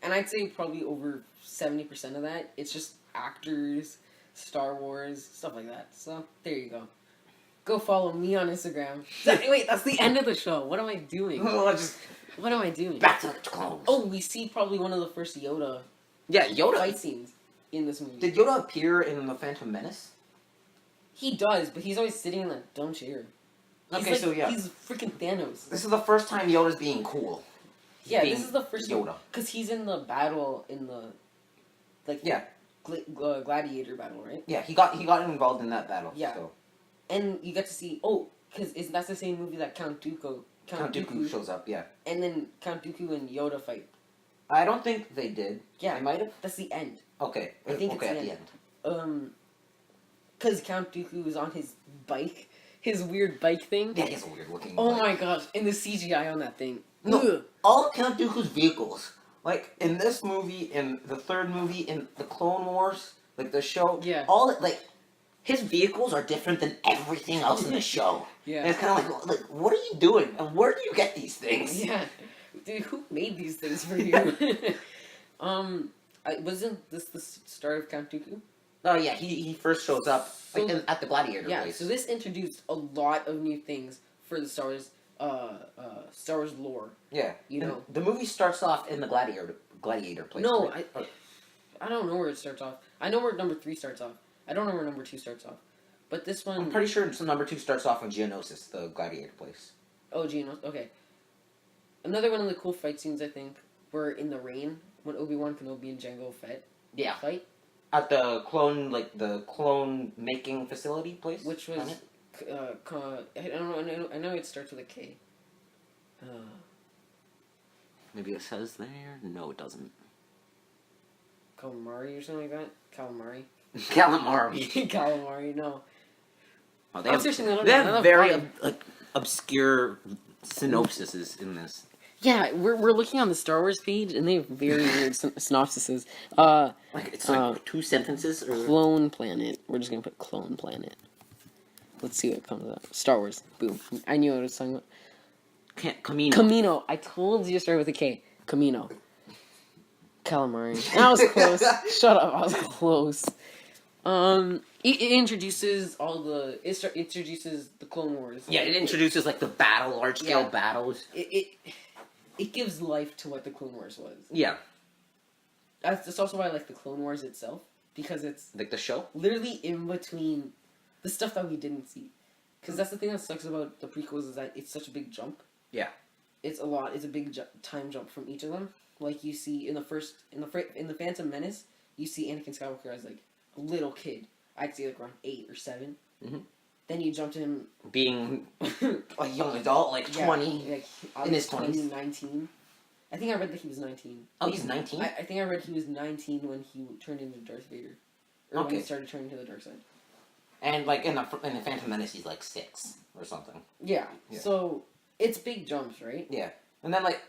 And I'd say probably over 70% of that, it's just actors, Star Wars, stuff like that. So, there you go. Go follow me on Instagram. Wait, that's the end of the show. What am I doing? What am I doing? Back to the clones. Oh, we see probably one of the first Yoda. Yeah, Yoda. Fight scenes in this movie. Did Yoda appear in The Phantom Menace? He does, but he's always sitting in that dumb chair. He's he's freaking Thanos. This is the first time Yoda's being cool. This is the first Yoda. Because he's in the battle in the, like, gladiator battle, right? Yeah, he got involved in that battle. Yeah. So. And you get to see, because that's the same movie that Count Dooku shows up, yeah. And then Count Dooku and Yoda fight. I don't think they did. Yeah. They might have. That's the end. Okay. I think it's at the end. Because Count Dooku is on his bike, his weird bike thing. Yeah, he has a weird looking Oh bike. my gosh, and the CGI on that thing. No, Ugh. all of Count Dooku's vehicles, like in this movie, in the third movie, in the Clone Wars, like the show, his vehicles are different than everything else in the show. Yeah. And it's kind of like, what are you doing? And where do you get these things? Yeah. Dude, who made these things for you? Wasn't this the start of Count Dooku? Oh yeah, he first shows up at the gladiator place. So this introduced a lot of new things for the Star Wars lore. Yeah, you know, the movie starts off in the gladiator place. No, right? I don't know where it starts off. I know where number 3 starts off. I don't know where number 2 starts off. But this one, I'm pretty sure number 2 starts off in Geonosis, the gladiator place. Oh, Geonosis. Okay. Another one of the cool fight scenes, I think, were in the rain when Obi-Wan Kenobi and Jango Fett fight. At the clone making facility place, which was, I don't know. I know it starts with a K. Maybe it says there. No, it doesn't. Calamari or something like that. Calamari. Calamari. No. Oh, they have very obscure synopsises in this. Yeah, we're looking on the Star Wars page, and they have very weird synopsises. It's like 2 sentences. Or... Clone Planet. We're just gonna put Clone Planet. Let's see what comes up. Star Wars. Boom. I knew what I was talking about. Camino. Camino. I told you to start with a K. Camino. Calamari. I was close. Shut up, I was close. It introduces introduces the Clone Wars. Yeah, it introduces like the large scale battles. It gives life to what the Clone Wars was. Yeah. That's also why I like the Clone Wars itself, because it's Like the show? literally in between the stuff that we didn't see. Because that's the thing that sucks about the prequels, is that it's such a big jump. Yeah. It's a big time jump from each of them. Like you see in the Phantom Menace, you see Anakin Skywalker as like a little kid. I'd say like around 8 or 7. Mm-hmm. Then you jump to him being a young adult, like 20, like, in his 20s. 19. I think I read that he was 19. Oh, he's 19? I think I read he was 19 when he turned into Darth Vader. Or when he started turning to the dark side. And like in the Phantom Menace, he's like 6 or something. Yeah. So it's big jumps, right? Yeah. And then like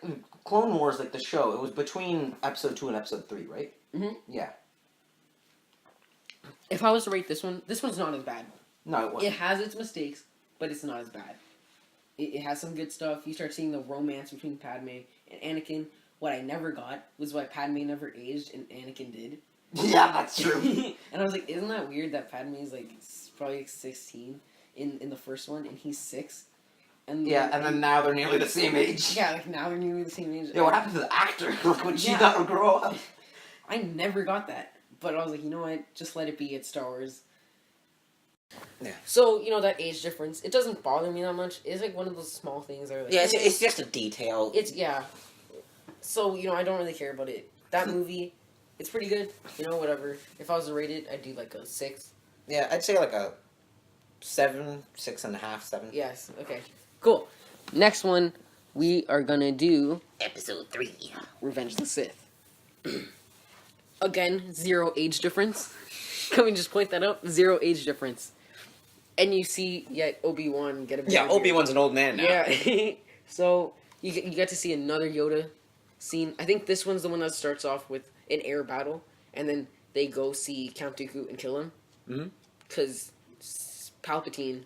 Clone Wars, like the show, it was between episode 2 and episode 3, right? Mm-hmm. Yeah. If I was to rate this one's not as bad. No, it wasn't. It has its mistakes, but it's not as bad. It has some good stuff. You start seeing the romance between Padme and Anakin. What I never got was why Padme never aged and Anakin did. Yeah, that's true. And I was like, isn't that weird that Padme's like probably 16 in the first one and he's 6? And then now they're nearly the same age. Yeah, like now they're nearly the same age. Yeah, what happened to the actor? Like when she got to grow up. I never got that. But I was like, you know what? Just let it be. It's Star Wars. Yeah. So, that age difference, it doesn't bother me that much. It's like one of those small things that are like... Yeah, it's just a detail. So, I don't really care about it. That movie, it's pretty good. Whatever. If I was to rate it, I'd do like a 6. Yeah, I'd say like a 7, 6.5, 7. Yes, okay. Cool. Next one, we are gonna do... Episode 3. Revenge of the Sith. Again, 0 age difference. Can we just point that out? 0 age difference. And you see, Obi-Wan get a beard. Yeah, Obi-Wan's an old man now. Yeah. So, you get to see another Yoda scene. I think this one's the one that starts off with an air battle, and then they go see Count Dooku and kill him. Mm-hmm. Because Palpatine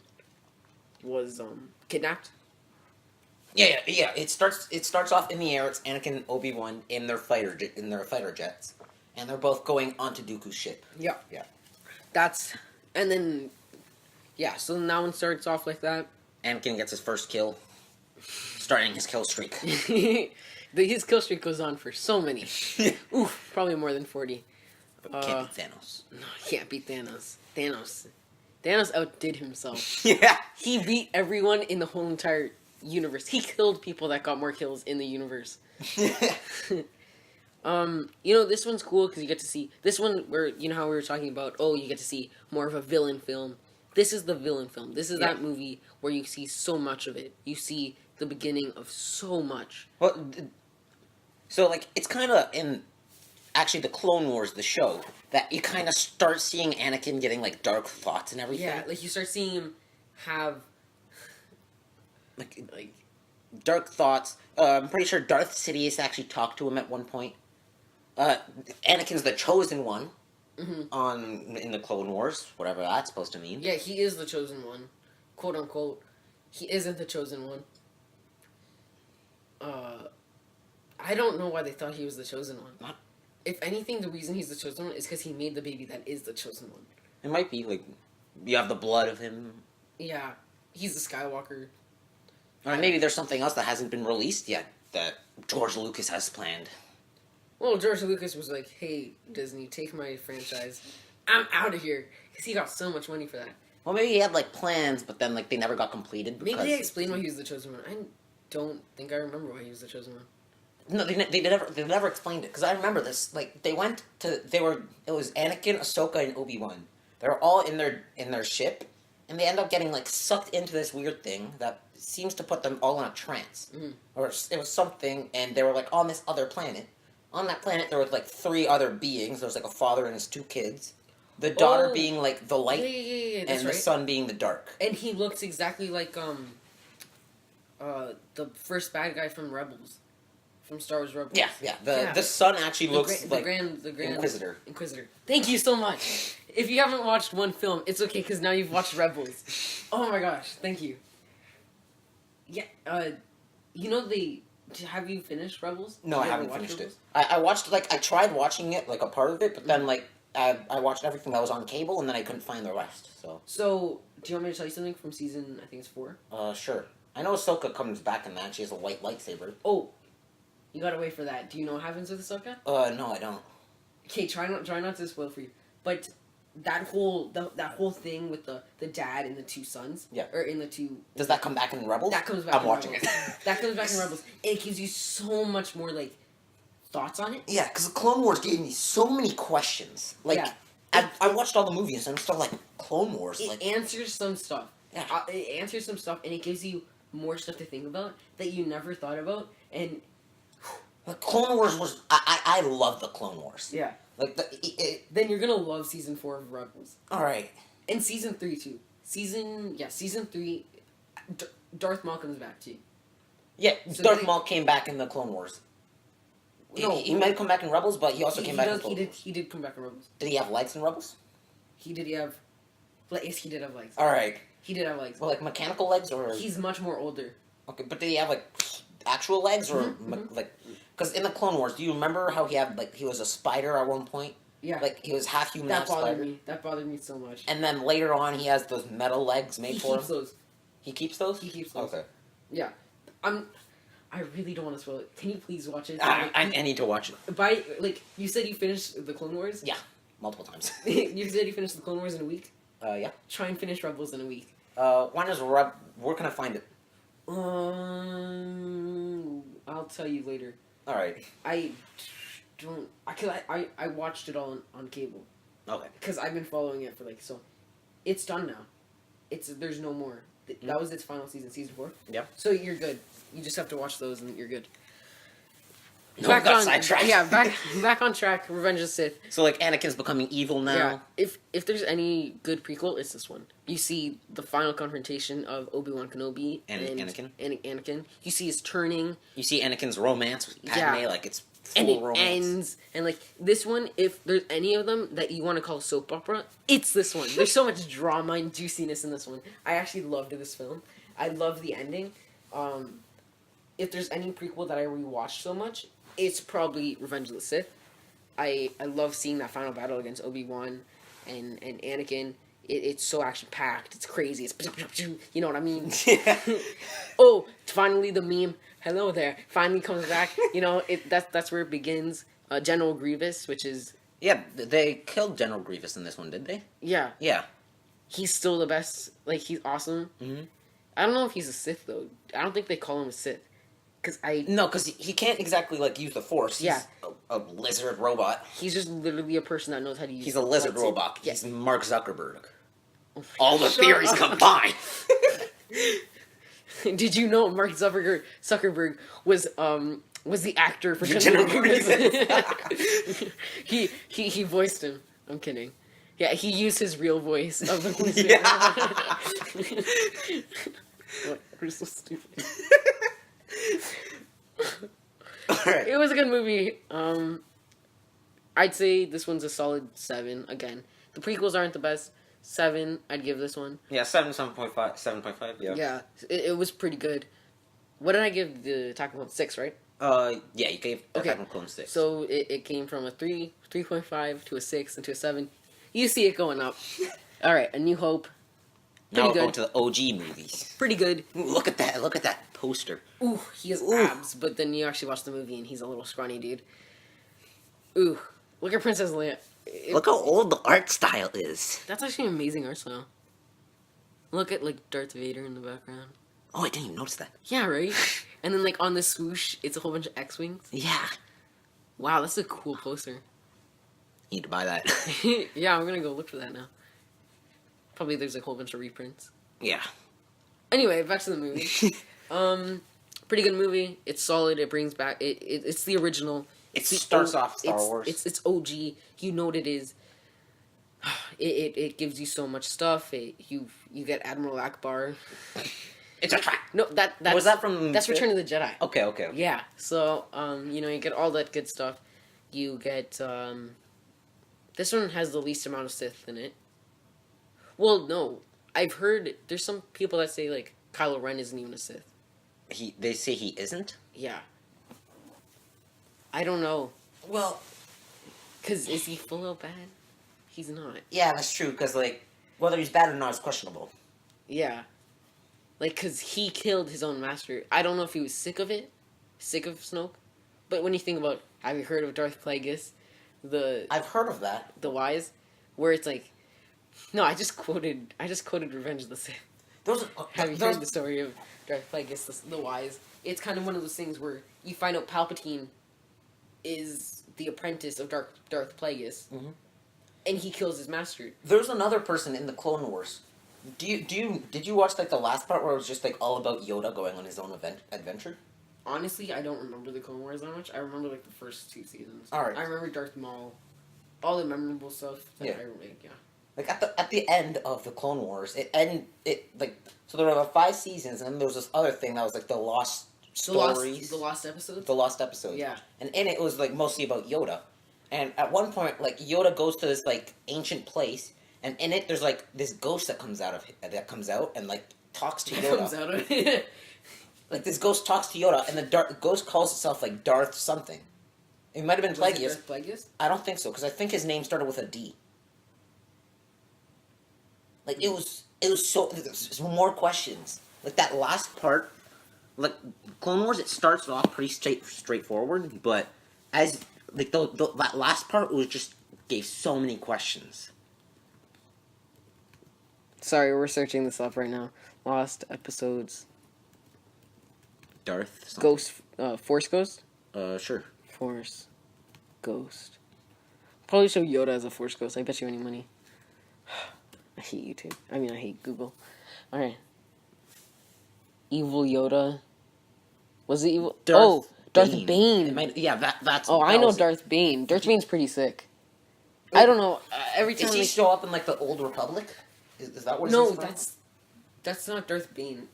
was kidnapped. Yeah. It starts off in the air. It's Anakin and Obi-Wan in their fighter jets, and they're both going onto Dooku's ship. Yeah. Yeah. And then, so that one starts off like that. Anakin gets his first kill, starting his kill streak. His kill streak goes on for so many. Oof, probably more than 40. But can't beat Thanos. No, he can't beat Thanos. Thanos outdid himself. Yeah. He beat everyone in the whole entire universe. He killed people that got more kills in the universe. This one's cool because you get to see this one where how we were talking about. Oh, you get to see more of a villain film. This is the villain film. This is that movie where you see so much of it. You see the beginning of so much. Well, so like it's kind of in actually the Clone Wars, the show, that you kind of start seeing Anakin getting like dark thoughts and everything. Yeah, like you start seeing him have like dark thoughts. I'm pretty sure Darth Sidious actually talked to him at one point. Anakin's the chosen one in the Clone Wars, whatever that's supposed to mean. Yeah, he is the chosen one, quote unquote. He isn't the chosen one. I don't know why they thought he was the chosen one. What? If anything, the reason he's the chosen one is because he made the baby that is the chosen one. It might be like you have the blood of him. Yeah, he's the Skywalker. Or maybe there's something else that hasn't been released yet that George Lucas has planned. Well, George Lucas was like, hey, Disney, take my franchise. I'm out of here. Because he got so much money for that. Well, maybe he had, like, plans, but then, like, they never got completed. Maybe they explained why he was the chosen one. I don't think I remember why he was the chosen one. No, they never explained it. Because I remember this. Like, it was Anakin, Ahsoka, and Obi-Wan. They were all in their ship, and they end up getting, like, sucked into this weird thing that seems to put them all in a trance. Mm-hmm. Or it was something, and they were, like, on this other planet. On that planet, there was, like, 3 other beings. There was, like, a father and his 2 kids. The daughter being, like, the light, and the son being the dark. And he looks exactly like, the first bad guy from Rebels. From Star Wars Rebels. Yeah. The son actually looks like the Grand Inquisitor. Thank you so much. If you haven't watched one film, it's okay, because now you've watched Rebels. Oh my gosh, thank you. Yeah, Have you finished Rebels? No, Did I you ever haven't watch finished Rebels? it. I watched, like, I tried watching it, like, a part of it, but then, like, I watched everything that was on cable, and then I couldn't find the rest, so. So, do you want me to tell you something from season, I think it's 4? Sure. I know Ahsoka comes back in that. She has a white lightsaber. Oh, you gotta wait for that. Do you know what happens with Ahsoka? No, I don't. Okay, try not to spoil for you. But that whole thing with the dad and the 2 sons. Yeah. Or in the 2. Does that come back in Rebels? That comes back. I'm in watching Rebels. it. That comes back in Rebels. And it gives you so much more like thoughts on it. Yeah, because the Clone Wars gave me so many questions. Like, Yeah. I watched all the movies, and I'm still like, Clone Wars? It Like, answers some stuff. Yeah. It answers some stuff, and it gives you more stuff to think about that you never thought about. And like Clone Wars was... I love the Clone Wars. yeah, Like, then you're gonna love season 4 of Rebels, alright. and season 3 too. Season 3. Darth Maul comes back too. Yeah, So Darth they- Maul came back in the Clone Wars. No. He might come back in Rebels, but he also came back in Clone Wars. He did come back in Rebels. Did he have legs in Rebels? He did have, yes, he did have legs. Alright. He did have legs. Well, like, mechanical legs, or... He's much more older. Okay, but did he have, like, actual legs, or, Mhm, like... Because in the Clone Wars, do you remember how he had, like, he was a spider at one point? Yeah, Like, he was half human, that half bothered spider. me. That bothered me so much. And then later on, he has those metal legs made He for keeps him. those. He keeps those? He keeps those. Okay. Yeah, I really don't want to spoil it. Can you please watch it? I need to watch it. By like you said, you finished the Clone Wars. Yeah, multiple times. You said you finished the Clone Wars in a week. Yeah. Try and finish Rebels in a week. When is where can I find it? I'll tell you later. Alright. I don't. I watched it all on cable Okay. because I've been following it for like so. It's done now. There's no more. That was its final season 4. Yep. So you're good. You just have to watch those and you're good. No, we got sidetracked. Yeah, back on track. Revenge of the Sith. So, like, Anakin's becoming evil now. Yeah. If there's any good prequel, it's this one. You see the final confrontation of Obi-Wan Kenobi And Anakin. And Anakin. You see his turning. You see Anakin's romance with Padme, Yeah. like, it's And full it romance. ends. And like this one, if there's any of them that you want to call soap opera, it's this one. There's so much drama and juiciness in this one. I actually loved this film. I love the ending. If there's any prequel that I rewatched so much, it's probably Revenge of the Sith. I love seeing that final battle against Obi-Wan and Anakin. It's so action packed. It's crazy. It's you know what I mean. Yeah. Oh, finally the meme. Hello there. Finally comes back. You know that's where it begins. General Grievous, which is Yeah, they killed General Grievous in this one, did they? yeah. Yeah. He's still the best. Like he's awesome. Mm-hmm. I don't know if he's a Sith though. I don't think they call him a Sith. No, because he can't exactly, like, use the Force. He's Yeah. a lizard robot. He's just literally a person that knows how to use. He's a lizard lightsaber. robot. Yeah. He's Mark Zuckerberg. Oh, All the shut theories up. combined. Did you know Mark Zuckerberg was the actor for General General Grievous? he voiced him. I'm kidding. Yeah, he used his real voice of the wizard. Yeah. What? We're so stupid. Alright. It was a good movie. I'd say this one's a solid 7. Again, the prequels aren't the best. 7, I'd give this one. Yeah, 7.5, 7.5, yeah. Yeah, it was pretty good. What did I give the Attack on Clone? 6, right? Yeah, you gave Okay. Attack on Clone 6. So it came from a 3, 3.5 to a 6 and to a 7. You see it going up. All right, A New Hope. now we're Pretty going good. to the OG movies. Pretty good. Ooh, look at that poster. Ooh, he has abs, but then you actually watch the movie and he's a little scrawny dude. Ooh, look at Princess Leia. Look how old the art style is. That's actually an amazing art style. Look at like Darth Vader in the background. Oh, I didn't even notice that. Yeah, right? And then like on the swoosh, it's a whole bunch of X-Wings. Yeah. Wow, that's a cool poster. Need to buy that. Yeah, I'm gonna go look for that now. Probably there's a whole bunch of reprints. Yeah. Anyway, back to the movie. Pretty good movie. It's solid. It brings back it's the original. It the starts off Star Wars. It's OG. You know what it is. It gives you so much stuff. You get Admiral Akbar. It's a trap. No, that's Was that from that's Return of the Jedi. Okay. Yeah. So you get all that good stuff. You get this one has the least amount of Sith in it. Well, no, I've heard there's some people that say like Kylo Ren isn't even a Sith. They say he isn't? Yeah, I don't know. Well, Because is he full of bad? He's not. yeah, that's true. Because like whether he's bad or not is questionable. Yeah. Like, because he killed his own master. I don't know if he was sick of it. Sick of Snoke. But when you think about, have you heard of Darth Plagueis? I've heard of that. The Wise? Where it's like, no, I just quoted Revenge of the Sith. Have you heard the story of Darth Plagueis, the Wise? It's kind of one of those things where you find out Palpatine is the apprentice of Darth Plagueis, and he kills his master. There's another person in the Clone Wars. Did you watch like the last part where it was just like all about Yoda going on his own adventure? Honestly, I don't remember the Clone Wars that much. I remember like the first 2 seasons. All right. I remember Darth Maul, all the memorable stuff. That Yeah. I remember, yeah. Like at the end of the Clone Wars, so there were about 5 seasons, and then there was this other thing that was like the lost stories, The lost episodes. the lost episodes. Yeah. And in it was like mostly about Yoda, and at one point like Yoda goes to this like ancient place, and in it there's like this ghost that comes out and like talks to Yoda. Comes out of it. Like this ghost talks to Yoda, and the ghost calls itself like Darth something. It might have been Was it Plagueis. Darth Plagueis? I don't think so, because I think his name started with a D. Like it was so. There's more questions. Like that last part, like Clone Wars, it starts off pretty straightforward, but as like that last part was just gave so many questions. Sorry, we're searching this up right now. Lost episodes. Darth. Something. Ghost. Force Ghost. Sure. Force Ghost. Probably show Yoda as a Force Ghost. I bet you any money. I hate YouTube. I mean, I hate Google. Alright. Evil Yoda. Was it evil? Darth Bane. That's. Oh, I know Darth Bane. Darth Bane's pretty sick. I don't know. Every time Does he show up in like the Old Republic? Is that what? No, he's from? that's not Darth Bane.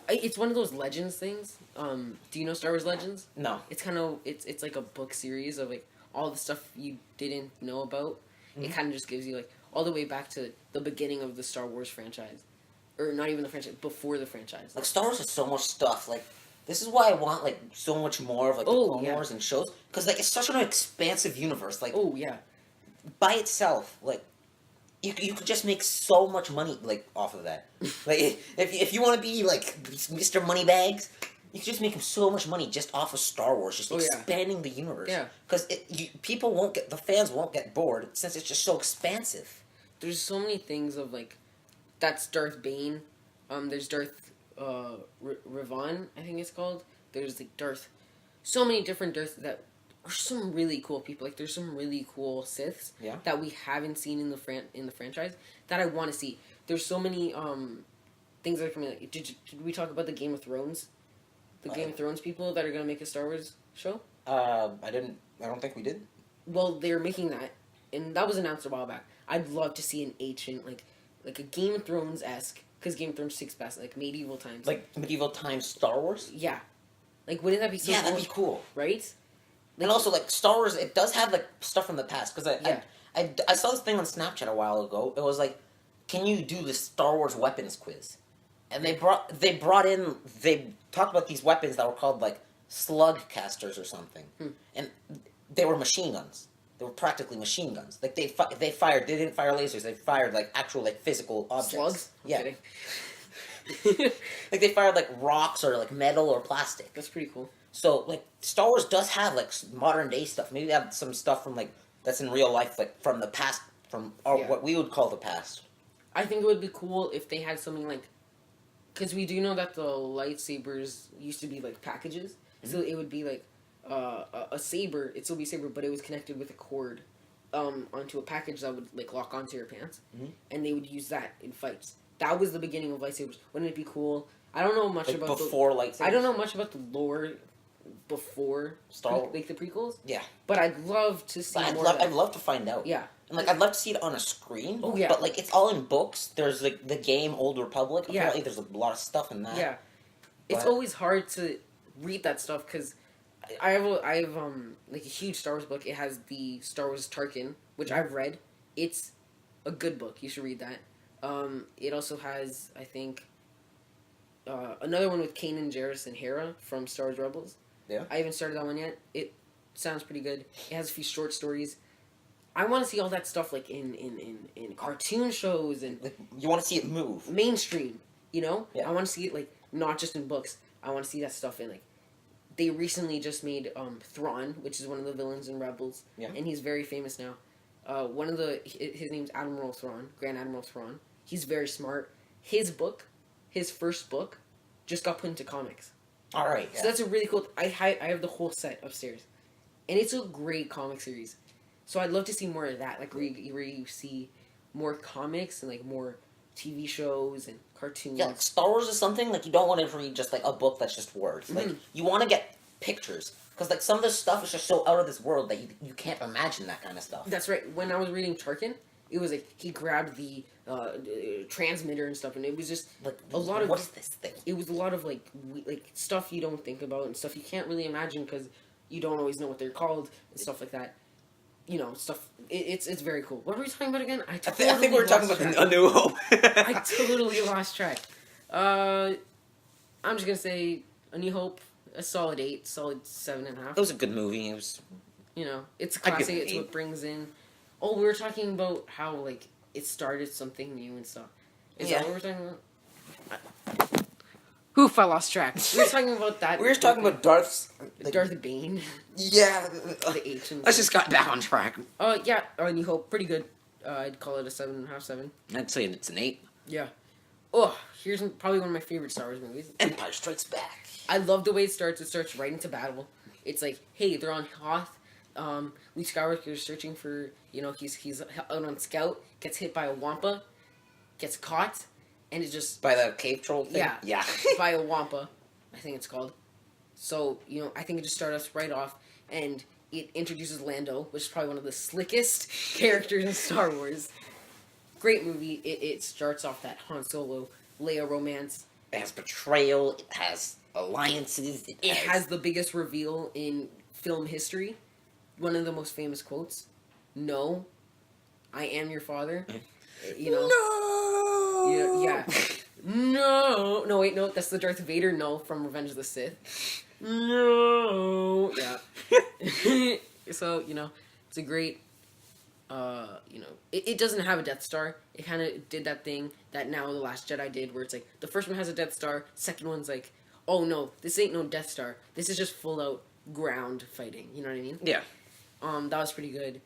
It's one of those Legends things. Do you know Star Wars Legends? No. It's kind of it's like a book series of like all the stuff you didn't know about. It kind of just gives you like all the way back to the beginning of the Star Wars franchise, or not even the franchise, before the franchise. Like Star Wars has so much stuff. Like this is why I want like so much more of like the Clone Wars and shows, because like it's such an expansive universe. Like by itself, like you could just make so much money like off of that. Like if you want to be like Mr. Moneybags, you could just make so much money just off of Star Wars, just expanding the universe. Yeah, because the fans won't get bored since it's just so expansive. There's so many things of like, that's Darth Bane. There's Darth Revan, I think it's called. There's like Darth, so many different Darths that are some really cool people. Like there's some really cool Siths that we haven't seen in the franchise that I want to see. There's so many things that are coming. Like, did we talk about the Game of Thrones? The Game of Thrones people that are gonna make a Star Wars show? I don't think we did. Well, they're making that, and that was announced a while back. I'd love to see an ancient like a Game of Thrones-esque, because Game of Thrones takes place like medieval times. Like medieval times Star Wars? Yeah. Like, wouldn't that be so cool? That'd be cool. Right? Like, and also, like, Star Wars, it does have, like, stuff from the past. Because I saw this thing on Snapchat a while ago. It was like, can you do the Star Wars weapons quiz? And they talked about these weapons that were called, like, slug casters or something. And they were machine guns. They were practically machine guns. Like, they didn't fire lasers. They fired, like, actual, like, physical objects. Slugs? Yeah. Like, they fired, like, rocks or, like, metal or plastic. That's pretty cool. So, like, Star Wars does have, like, modern day stuff. Maybe they have some stuff from, like, that's in real life, like, from the past, what we would call the past. I think it would be cool if they had something like, because we do know that the lightsabers used to be, like, packages. So it would be, like, a saber, it'd still be a saber, but it was connected with a cord onto a package that would, like, lock onto your pants. And they would use that in fights. That was the beginning of lightsabers. Wouldn't it be cool? I don't know much like about before lightsabers. I don't know much about the lore before Star Wars, like the prequels. Yeah, but I'd love to see more. I'd love to find out. Yeah, and like I'd love to see it on a screen. Oh yeah, but like it's all in books. There's like the game Old Republic. Apparently, yeah, there's a lot of stuff in that. Yeah, it's always hard to read that stuff because I have like a huge Star Wars book. It has the Star Wars Tarkin, which I've read. It's a good book. You should read that. It also has, I think, another one with Kanan, Jarrus, and Hera from Star Wars Rebels. Yeah. I haven't started that one yet. It sounds pretty good. It has a few short stories. I want to see all that stuff like in cartoon shows and You want to see it move. mainstream. You know, Yeah. I want to see it like not just in books. I want to see that stuff in like. They recently just made Thrawn, which is one of the villains in Rebels, Yeah. and he's very famous now. His name's Admiral Thrawn, Grand Admiral Thrawn. He's very smart. His first book, just got put into comics. All right. So that's a really cool. I have the whole set upstairs, and it's a great comic series. So I'd love to see more of that, like where you see more comics and like more TV shows and cartoons. Yeah, like Star Wars is something like you don't want to read just like a book that's just words. Like you want to get pictures because like some of this stuff is just so out of this world that you can't imagine that kind of stuff. That's right. When I was reading Tarkin, it was like he grabbed the transmitter and stuff, and it was just Like a lot of what is this thing? It was a lot of like stuff you don't think about and stuff you can't really imagine because you don't always know what they're called and stuff like that. You know, stuff. It's very cool. What were we talking about again? I think we were talking about A New Hope. I totally lost track. I'm just gonna say A New Hope, a solid 8, solid 7.5. It was a good movie. It was. You know, it's a I'd give classic. it It's 8. what brings in. Oh, we were talking about how like it started something new and stuff. Is that what we're talking about? Oof, I lost track. We were talking about that. We were talking about Darth's. Darth Bane. Yeah. The H and Let's just got back on track. Yeah, A New Hope, pretty good. I'd call it a 7.5, 7. I'd say it's an 8. Yeah. Oh, here's probably one of my favorite Star Wars movies. Empire Strikes Back. I love the way it starts. It starts right into battle. It's like, hey, they're on Hoth. Luke Skywalker is searching for, he's out on scout, gets hit by a Wampa, gets caught, and it just By the cave troll thing? Yeah. by a Wampa, I think it's called. So, I think it just started us right off, and it introduces Lando, which is probably one of the slickest characters in Star Wars. Great movie. It starts off that Han Solo, Leia romance. It has betrayal. It has alliances. It has the biggest reveal in film history. One of the most famous quotes. No, I am your father. No! Yeah. No. No, wait, no. That's the Darth Vader no from Revenge of the Sith. No. Yeah. So, it's a great, it doesn't have a Death Star. It kind of did that thing that now The Last Jedi did where it's like, the first one has a Death Star, second one's like, oh no, this ain't no Death Star. This is just full out ground fighting. You know what I mean? Yeah. That was pretty good.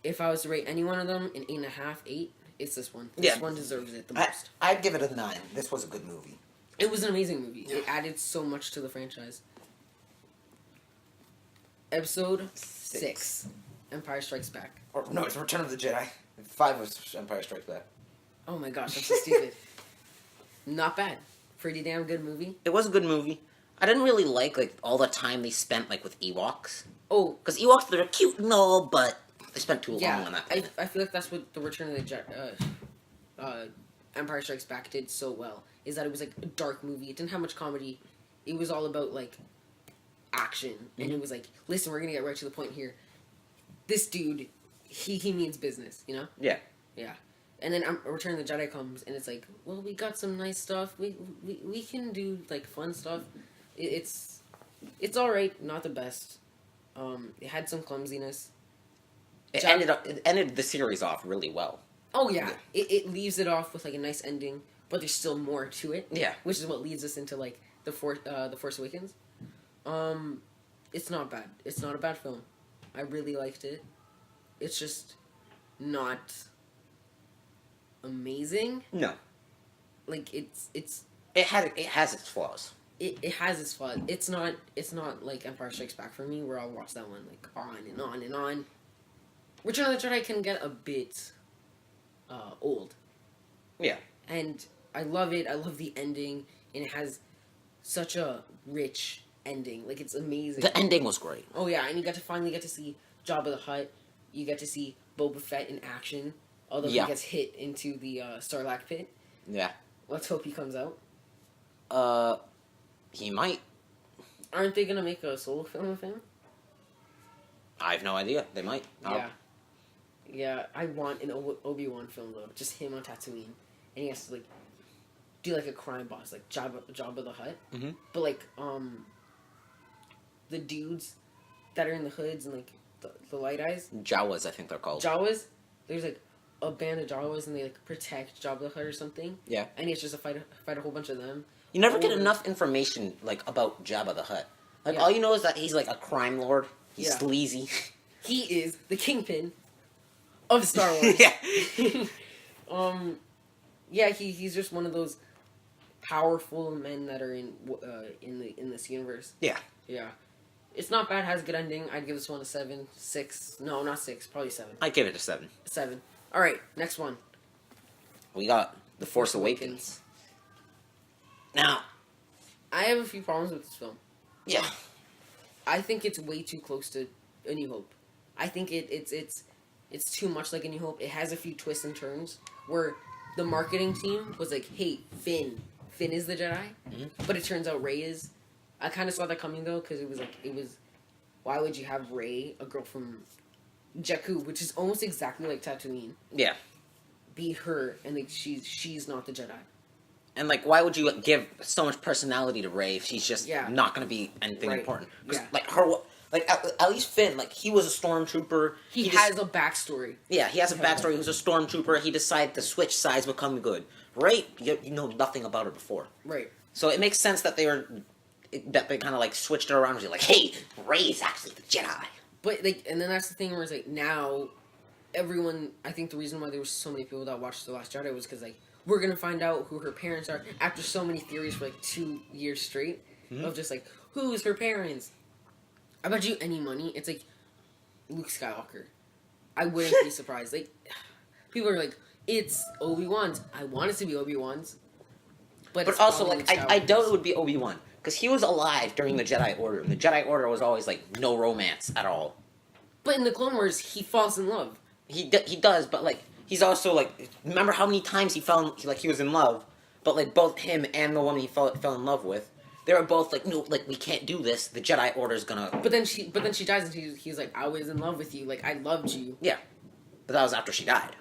If I was to rate any one of them an 8.5, 8, it's this one. This one deserves it the most. I'd give it a 9. This was a good movie. It was an amazing movie. It added so much to the franchise. Episode 6. Empire Strikes Back. Or no, it's Return of the Jedi. 5 was Empire Strikes Back. Oh my gosh, I'm so stupid. Not bad. Pretty damn good movie. It was a good movie. I didn't really like all the time they spent with Ewoks. Oh, Because Ewoks, they're cute and all, but they spent too long on that. I feel like that's what the Return of the Jedi, Empire Strikes Back did so well. Is that it was like a dark movie. It didn't have much comedy. It was all about like action, and it was like, listen, we're gonna get right to the point here. This dude, he means business, Yeah. Yeah. And then Return of the Jedi comes, and it's like, well, we got some nice stuff. We can do like fun stuff. It's all right, not the best. It had some clumsiness. It ended the series off really well. Oh yeah, it leaves it off with like a nice ending, but there's still more to it. Yeah. Which is what leads us into like the Force Awakens. It's not bad. It's not a bad film. I really liked it. It's just not amazing. No. Like It has its flaws. it has its flaws. It's not like Empire Strikes Back for me, where I'll watch that one like on and on and on. Return of the Jedi can get a bit old. Yeah. And I love it. I love the ending, and it has such a rich ending. Like, it's amazing. The ending was great. Oh yeah, and you finally get to see Jabba the Hutt. You get to see Boba Fett in action, although he gets hit into the Sarlacc pit. Yeah. Let's hope he comes out. He might. Aren't they gonna make a solo film of him? I have no idea. They might. Yeah, I want an Obi-Wan film though, just him on Tatooine, and he has to like do like a crime boss, like Jabba the Hutt. Mm-hmm. But like the dudes that are in the hoods and like the light eyes. Jawas, I think they're called. Jawas. There's like a band of Jawas and they like protect Jabba the Hutt or something. Yeah. And it's just a fight a whole bunch of them. You never get enough information like about Jabba the Hutt. Like all you know is that he's like a crime lord. He's sleazy. He is the kingpin of Star Wars. Yeah. He's just one of those powerful men that are in this universe. Yeah. Yeah. It's not bad, has a good ending. I'd give this one a 7. 6. No, not 6, probably 7. I'd give it a 7. 7. Alright, next one. We got The Force Awakens. Now, I have a few problems with this film. Yeah. I think it's way too close to A New Hope. I think it's too much like A New Hope. It has a few twists and turns where the marketing team was like, hey, Finn is the Jedi. Mm-hmm. But it turns out Rey is. I kind of saw that coming though, because it was why would you have Rey, a girl from Jakku, which is almost exactly like Tatooine, Yeah. be her, and like she's not the Jedi. And like, why would you give so much personality to Rey if she's just not going to be anything important? Because like her, like at least Finn, like he was a stormtrooper. He has a backstory. Yeah, he has a backstory. He was a stormtrooper. He decided to switch sides, become good. Rey, you know nothing about her before. Right. So it makes sense that they kind of like switched her around. You're like, hey, Rey's actually the Jedi. But like, and then that's the thing where it's like now, everyone. I think the reason why there was so many people that watched The Last Jedi was because like we're gonna find out who her parents are after so many theories for like 2 years straight of just like who's her parents. I bet you any money it's like Luke Skywalker. I wouldn't be surprised. Like people are like, it's Obi-Wan's. I want it to be Obi-Wan's. But also like I doubt it would be Obi-Wan. Because he was alive during the Jedi Order, and the Jedi Order was always, like, no romance at all. But in the Clone Wars, he falls in love. He does, but, like, he's also, like... Remember how many times he was in love? But, like, both him and the woman he fell in love with, they were both like, no, like, we can't do this. The Jedi Order's gonna... But then she dies, and he's like, I was in love with you. Like, I loved you. Yeah. But that was after she died.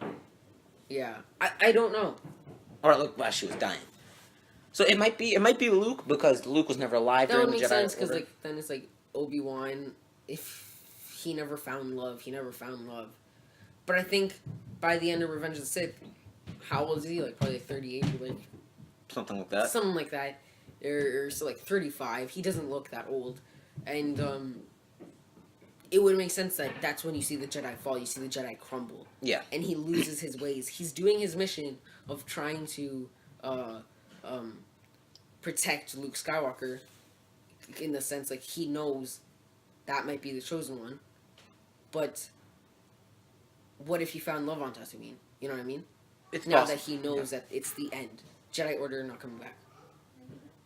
Yeah. I don't know. Or, like, while she was dying. So it might be Luke because Luke was never alive during the Jedi Order. That would make sense because like then it's like Obi-Wan. If he never found love, he never found love. But I think by the end of Revenge of the Sith, how old is he? Like probably like 38, like something like that. Something like that, or so like 35. He doesn't look that old, and it would make sense that that's when you see the Jedi fall. You see the Jedi crumble. Yeah. And he loses his ways. He's doing his mission of trying to protect Luke Skywalker in the sense like he knows that might be the chosen one, but what if he found love on Tatooine? You know what I mean? It's now possible. That he knows that it's the end. Jedi Order not coming back.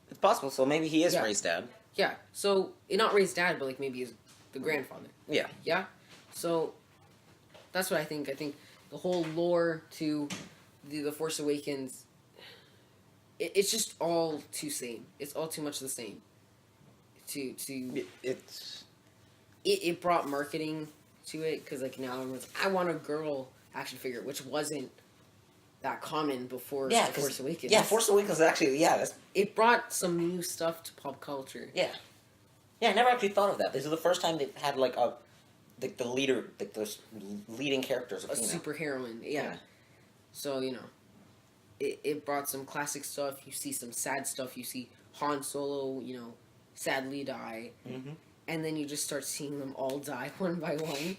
It's possible. So maybe he is Rey's dad. Yeah. So not Rey's dad, but like maybe he's the grandfather. Yeah. Yeah. So that's what I think. I think the whole lore to the Force Awakens. It's just all too same. It's all too much the same. It brought marketing to it because like now everyone's I want a girl action figure, which wasn't that common before Force Awakens. Yeah, Force Awakens actually it brought some new stuff to pop culture. Yeah, I never actually thought of that. This is the first time they had like the leader, like those leading characters, a super heroine. Yeah. So you know. It brought some classic stuff. You see some sad stuff. You see Han Solo, you know, sadly die. Mm-hmm. And then you just start seeing them all die one by one.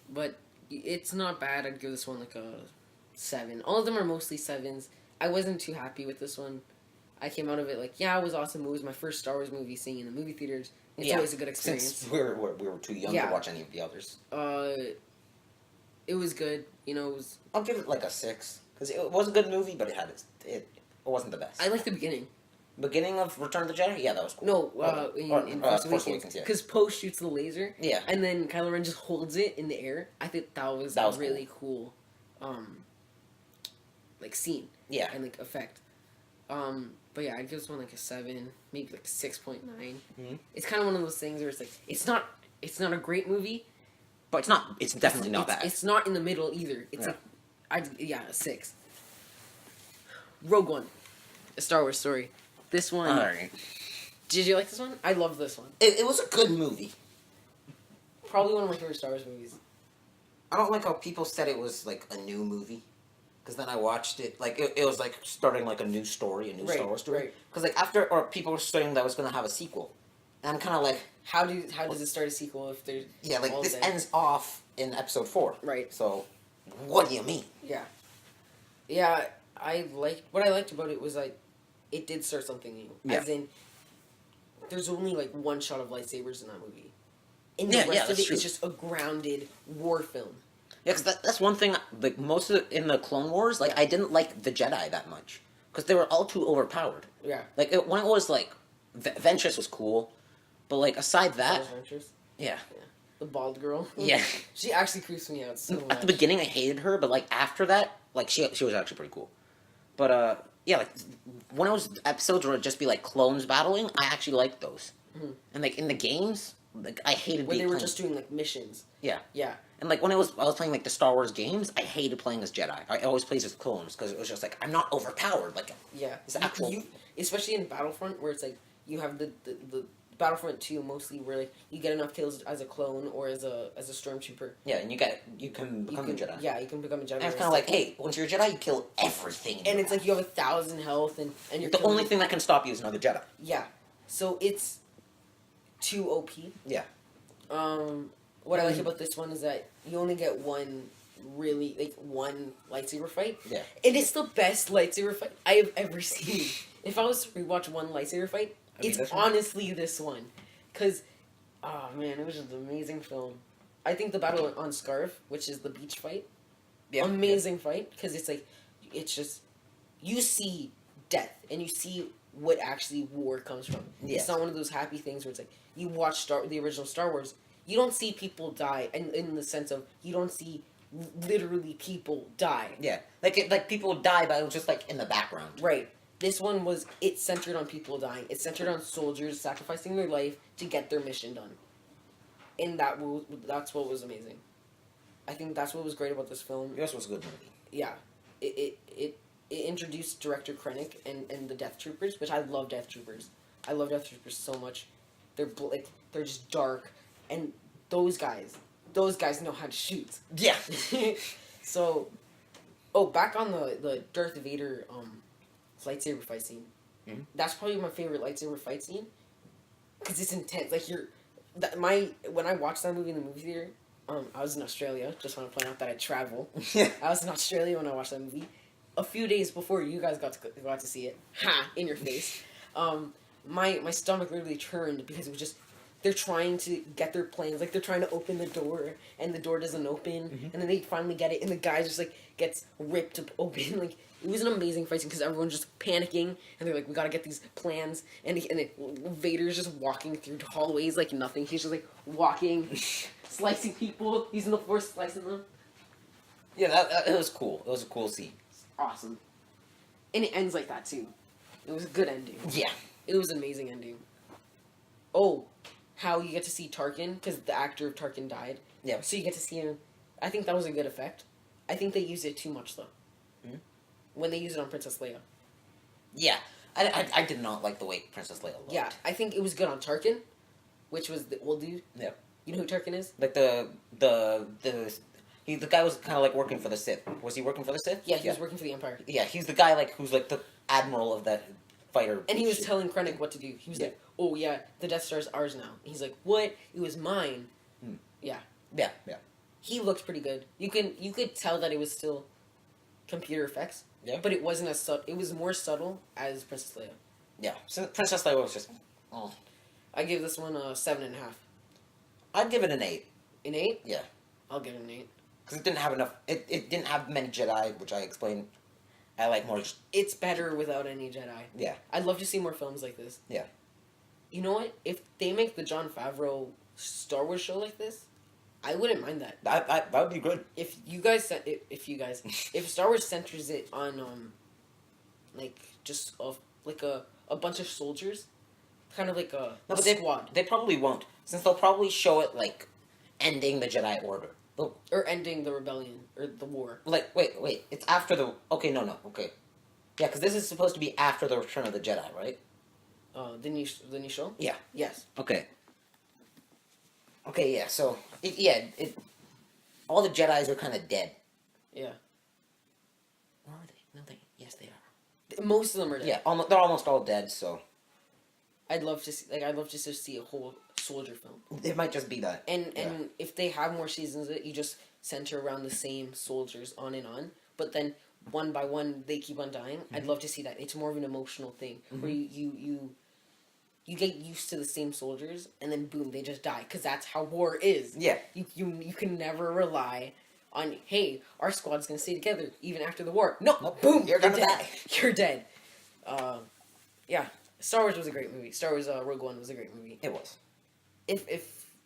But it's not bad. I'd give this one like a 7. All of them are mostly 7s. I wasn't too happy with this one. I came out of it like, yeah, it was awesome. It was my first Star Wars movie seeing in the movie theaters. It's always a good experience. Since we were too young to watch any of the others. It was good. You know, it was... I'll give it like a 6. Because it was a good movie, but it wasn't the best. I like the beginning. Beginning of Return of the Jedi? Yeah, that was cool. No, in Force Awakens. Because Poe shoots the laser. Yeah. And then Kylo Ren just holds it in the air. I think that was really cool. Like, scene. Yeah. And, like, effect. But yeah, I'd give this one, like, a 7. Maybe, like, 6.9. Mm-hmm. It's kind of one of those things where it's, like, it's not a great movie. But it's definitely not bad. It's not in the middle, either. It's, a 6. Rogue One. A Star Wars story. This one... Alright. Did you like this one? I love this one. It was a good movie. Probably one of my favorite Star Wars movies. I don't like how people said it was like a new movie. Because then I watched it, like, it was like starting like a new story, a new Star Wars story. Because like after, or people were saying that was going to have a sequel. And I'm kind of like... How does it start a sequel if there's... Yeah, like this ends off in episode 4. Right. So, what do you mean? Yeah. Yeah, what I liked about it was like, it did start something new. Yeah. As in, there's only like one shot of lightsabers in that movie. And the rest of it is just a grounded war film. Yeah, because that's one thing, like, most of in the Clone Wars, like, I didn't like the Jedi that much. Because they were all too overpowered. Yeah. Like, when it was, like, Ventress was cool, but, like, aside that... Yeah. The bald girl. Yeah. She actually creeps me out so much. At the beginning, I hated her, but, like, after that, like, she was actually pretty cool. But, yeah, like, when it was episodes where it'd just be, like, clones battling, I actually liked those. Mm-hmm. And, like, in the games, like, I hated when they were just doing, like, missions. Yeah. Yeah. And, like, when I was playing, like, the Star Wars games, I hated playing as Jedi. I always played as clones, because it was just, like, I'm not overpowered. Like, yeah. It's actual... especially in Battlefront, where it's, like, you have the Battlefront 2, mostly, where, like, you get enough kills as a clone or as a stormtrooper. Yeah, and you can become a Jedi. Yeah, you can become a Jedi. And it's kind of like, hey, once you're a Jedi, you kill everything. And it's like you have 1,000 health, and you're the only thing that can stop you is another Jedi. Yeah. So it's too OP. Yeah. What I like about this one is that you only get one lightsaber fight. Yeah. And it's the best lightsaber fight I have ever seen. If I was to rewatch one lightsaber fight, it's honestly this one. Because, oh man, it was just an amazing film. I think the battle on Scarf, which is the beach fight, amazing fight. Because it's like, it's just, you see death, and you see what actually war comes from. Yeah. It's not one of those happy things where it's like, you watch the original Star Wars, you don't see people die, and in the sense of, you don't see literally people die. Yeah. Like people die, but it was just, like, in the background. Right. This one it's centered on people dying. It's centered on soldiers sacrificing their life to get their mission done. And that's what was amazing. I think that's what was great about this film. This was a good movie. Yeah. It introduced Director Krennic and the Death Troopers, which I love Death Troopers. I love Death Troopers so much. They're just dark, and those guys know how to shoot. Yeah. So, back on the Darth Vader lightsaber fight scene. Mm-hmm. That's probably my favorite lightsaber fight scene, because it's intense. Like when I watched that movie in the movie theater, I was in Australia. Just want to point out that I travel. I was in Australia when I watched that movie. A few days before you guys got to see it, in your face. My stomach literally turned, because it was just, they're trying to get their planes, like they're trying to open the door, and the door doesn't open, and then they finally get it, and the guy just like gets ripped open. Like, it was an amazing fight scene, because everyone's just panicking, and they're like, we gotta get these plans, and Vader's just walking through hallways like nothing. He's just like walking, slicing people, using the Force, slicing them. Yeah, it was cool. It was a cool scene. Awesome. And it ends like that too. It was a good ending. Yeah. It was an amazing ending. Oh, how you get to see Tarkin, because the actor of Tarkin died. Yeah. So you get to see him. I think that was a good effect. I think they used it too much, though. Mm-hmm. When they used it on Princess Leia. Yeah. I did not like the way Princess Leia looked. Yeah, I think it was good on Tarkin, which was the old dude. Yeah. You know who Tarkin is? Like the guy was kind of like working for the Sith. Was he working for the Sith? Yeah, he was working for the Empire. Yeah, he's the guy like who's like the admiral of that fighter. And he was telling Krennic what to do. He was like, "Oh yeah, the Death Star's ours now." And he's like, "What? It was mine." Yeah. Yeah. He looked pretty good. You could tell that it was still computer effects. Yeah. But it wasn't as subtle. It was more subtle as Princess Leia. Yeah. So Princess Leia was just. Oh. I give this one a 7.5. I'd give it an 8. An 8? Yeah. I'll give it an 8. Because it didn't have enough. It didn't have many Jedi, which I explained. I like more. It's better without any Jedi. Yeah. I'd love to see more films like this. Yeah. You know what? If they make the Jon Favreau Star Wars show like this, I wouldn't mind that. That would be good. If Star Wars centers it on like just a bunch of soldiers, kind of like a squad. They probably won't, since they'll probably show it like ending the Jedi Order. Or ending the rebellion, or the war. Like, wait, it's after the... Okay, no, okay. Yeah, because this is supposed to be after the Return of the Jedi, right? The new show. Yeah. Yes. Okay. Okay, yeah. So all the Jedi's are kind of dead. Yeah. Or are they? No, yes, they are. Most of them are dead. Yeah, they're almost all dead. So I'd love to see, I'd love just to see a whole soldier film. it might just be that. And if they have more seasons, you just center around the same soldiers on and on. But then one by one, they keep on dying. I'd love to see that. It's more of an emotional thing where you get used to the same soldiers, and then boom, they just die because that's how war is. Yeah. You can never rely on, hey, our squad's gonna stay together even after the war. No, Nope. boom, You're gonna dead. die. You're dead. Yeah. Star Wars was a great movie. Star Wars Rogue One was a great movie. It was.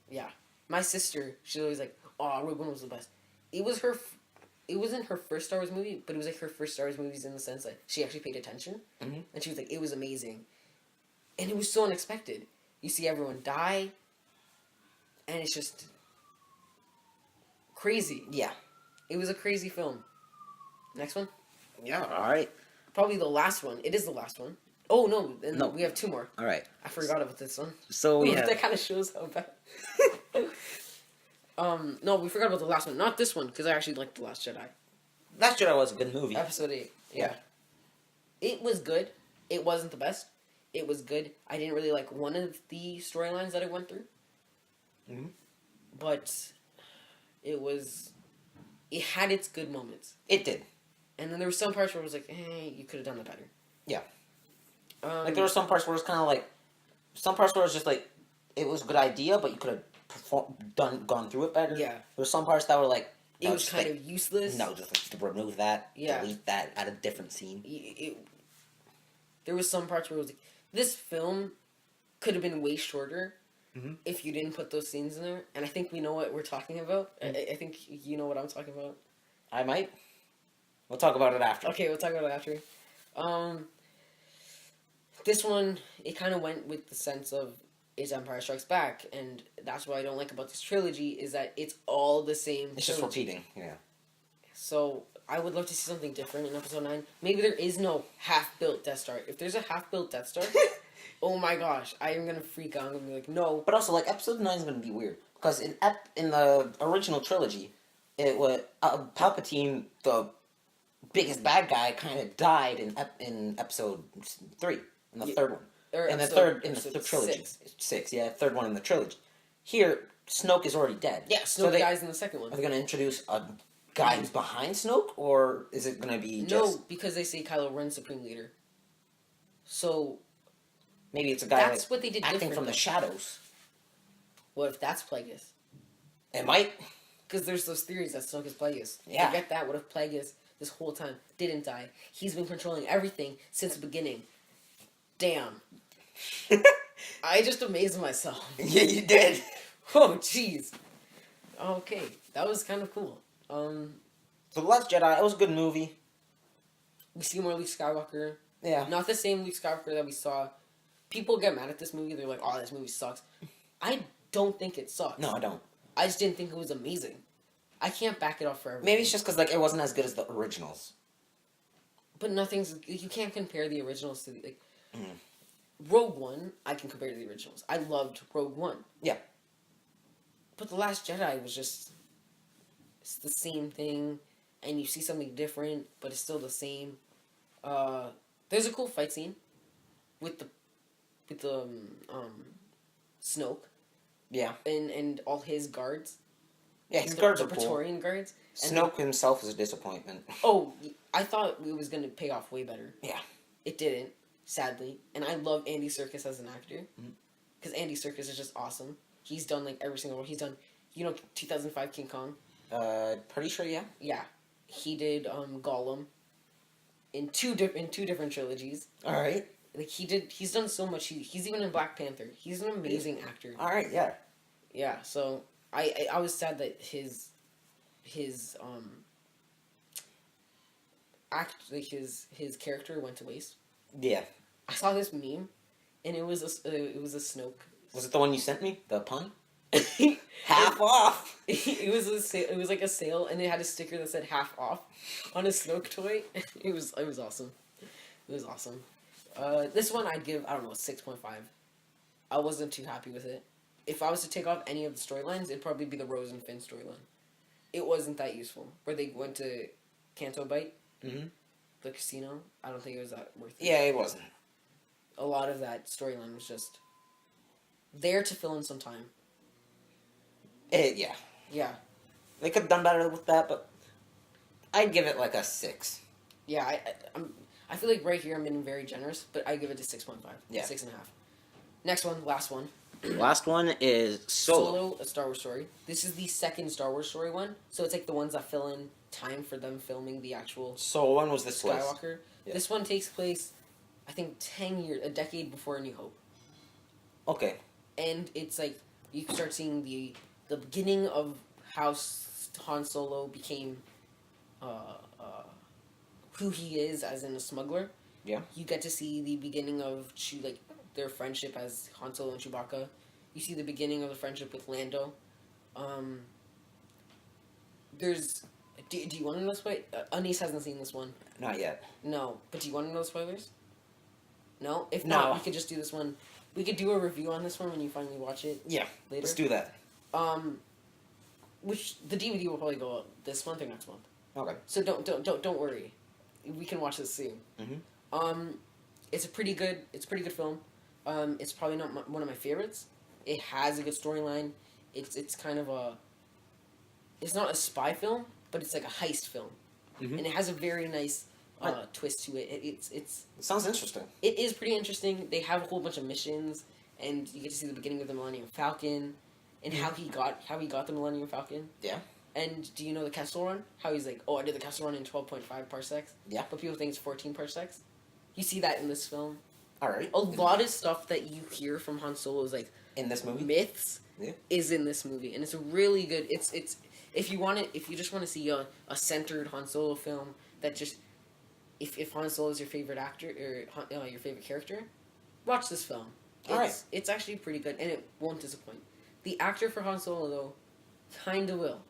Yeah, my sister, she's always like, oh, Rogue One was the best. It wasn't her first Star Wars movie, but it was like her first Star Wars movies in the sense that she actually paid attention, and she was like, it was amazing, and it was so unexpected. You see everyone die, and it's just crazy. Yeah. It was a crazy film. Next one, Yeah. All right. probably the last one. It is the last one. Oh no, and No. we have two more. All right. I forgot about this one. So yeah. That kind of shows how bad. No, we forgot about the last one. Not this one, because I actually liked The Last Jedi. Last Jedi was a good movie. Episode 8. Yeah. It was good. It wasn't the best. It was good. I didn't really like one of the storylines that it went through. Mhm. But it had its good moments. It did. And then there were some parts where it was like, hey, you could have done it better. Yeah. Like There were some parts where it was kind of like, some parts where it was just like, it was a good idea, but you could have gone through it better. Yeah. There were some parts that were like, it was kind of useless. No, just remove that, Yeah. delete that, add a different scene. There was some parts where it was like, this film could have been way shorter if you didn't put those scenes in there. And I think we know what we're talking about. I think you know what I'm talking about. I might. We'll talk about it after. Okay, we'll talk about it after. This one, it kind of went with the sense of it's Empire Strikes Back, and that's what I don't like about this trilogy is that it's all the same. It's just trilogy. repeating. Yeah. So I would love to see something different in Episode 9. Maybe there is no half-built Death Star. If there's a half-built Death Star, oh my gosh, I am gonna freak out. I'm gonna be like, no. But also, like, Episode 9 is going to be weird. Because in the original trilogy, it was Palpatine, the biggest bad guy, kind of died in Episode 3, in the third one. Or In the episode third trilogy. 6. 6, yeah, third one in the trilogy. Here, Snoke is already dead. Yeah, Snoke dies in the second one. Are they going to introduce a guy who's behind Snoke, or is it going to be just... No, because they say Kylo Ren's Supreme Leader. So... Maybe it's a guy that's what they did acting different, from the though. shadows. What if that's Plagueis? It might. Because there's those theories that Snoke is Plagueis. Yeah. Forget that. What if Plagueis, this whole time, didn't die? He's been controlling everything since the beginning. Damn. I just amazed myself. Yeah, you did. Oh, jeez. Okay, that was kind of cool. So The Last Jedi, it was a good movie. We see more Luke Skywalker. Yeah. Not the same Luke Skywalker that we saw. People get mad at this movie. They're like, oh, this movie sucks. I don't think it sucks. No, I don't. I just didn't think it was amazing. I can't back it up for everything. Maybe it's just because like it wasn't as good as the originals. But nothing's... You can't compare the originals to the... Like, Rogue One, I can compare to the originals. I loved Rogue One. Yeah. But The Last Jedi was just... It's the same thing, and you see something different, but it's still the same. There's a cool fight scene with the Snoke. Yeah. And all his guards. Yeah, his the, guards the are cool. Praetorian guards. And Snoke himself is a disappointment. Oh, I thought it was going to pay off way better. Yeah. It didn't, sadly. And I love Andy Serkis as an actor. Because Andy Serkis is just awesome. He's done, like, every single role. He's done, 2005 King Kong? Pretty sure, yeah. Yeah. He did, Gollum in two different trilogies. Alright. Like, he's done so much. He's even in Black Panther. He's an amazing actor. Alright, yeah. Yeah, so I was sad that his character went to waste. Yeah. I saw this meme, and it was a Snoke. Was it the one you sent me? The pun? Half off! It was like a sale, and it had a sticker that said half off on a Snoke toy. It was awesome. It was awesome. This one I'd give, I don't know, 6.5. I wasn't too happy with it. If I was to take off any of the storylines, it'd probably be the Rose and Finn storyline. It wasn't that useful. Where they went to Canto Bite, the casino. I don't think it was that worth it. Yeah, it wasn't. A lot of that storyline was just there to fill in some time. Yeah. Yeah. They could have done better with that, but I'd give it like a 6. Yeah, I feel like right here I'm being very generous, but I give it to 6.5. Yeah. 6.5. Next one, last one. Last one is Solo. A Star Wars story. This is the second Star Wars story one, so it's like the ones that fill in time for them filming the actual So when was this place? Skywalker. Yeah. This one takes place, I think, 10 years, a decade before A New Hope. Okay. And it's like, you start seeing the beginning of how Han Solo became who he is as in a smuggler. Yeah. You get to see the beginning of their friendship as Han Solo and Chewbacca. You see the beginning of the friendship with Lando. There's... Do you want to know spoilers? Anise hasn't seen this one. Not yet. No. But do you want to know spoilers? No? If No. not, we could just do this one. We could do a review on this one when you finally watch it. Yeah. Later. Let's do that. Which the DVD will probably go up this month or next month. Okay. So don't worry. We can watch this soon. It's a pretty good film. It's probably not one of my favorites. It has a good storyline. It's kind of a... It's not a spy film, but it's like a heist film. And it has a very nice twist to it. It sounds interesting. It is pretty interesting. They have a whole bunch of missions, and you get to see the beginning of the Millennium Falcon, and how he got the Millennium Falcon. Yeah. And do you know the Kessel Run? How he's like, I did the Kessel Run in 12.5 parsecs. Yeah. But people think it's 14 parsecs. You see that in this film. Alright. A lot of stuff that you hear from Han Solo is like in this movie, myths, is in this movie, and it's a really good. It's if you just want to see a centered Han Solo film that just if Han Solo is your favorite actor or your favorite character, watch this film. It's actually pretty good, and it won't disappoint. The actor for Han Solo though, kinda will.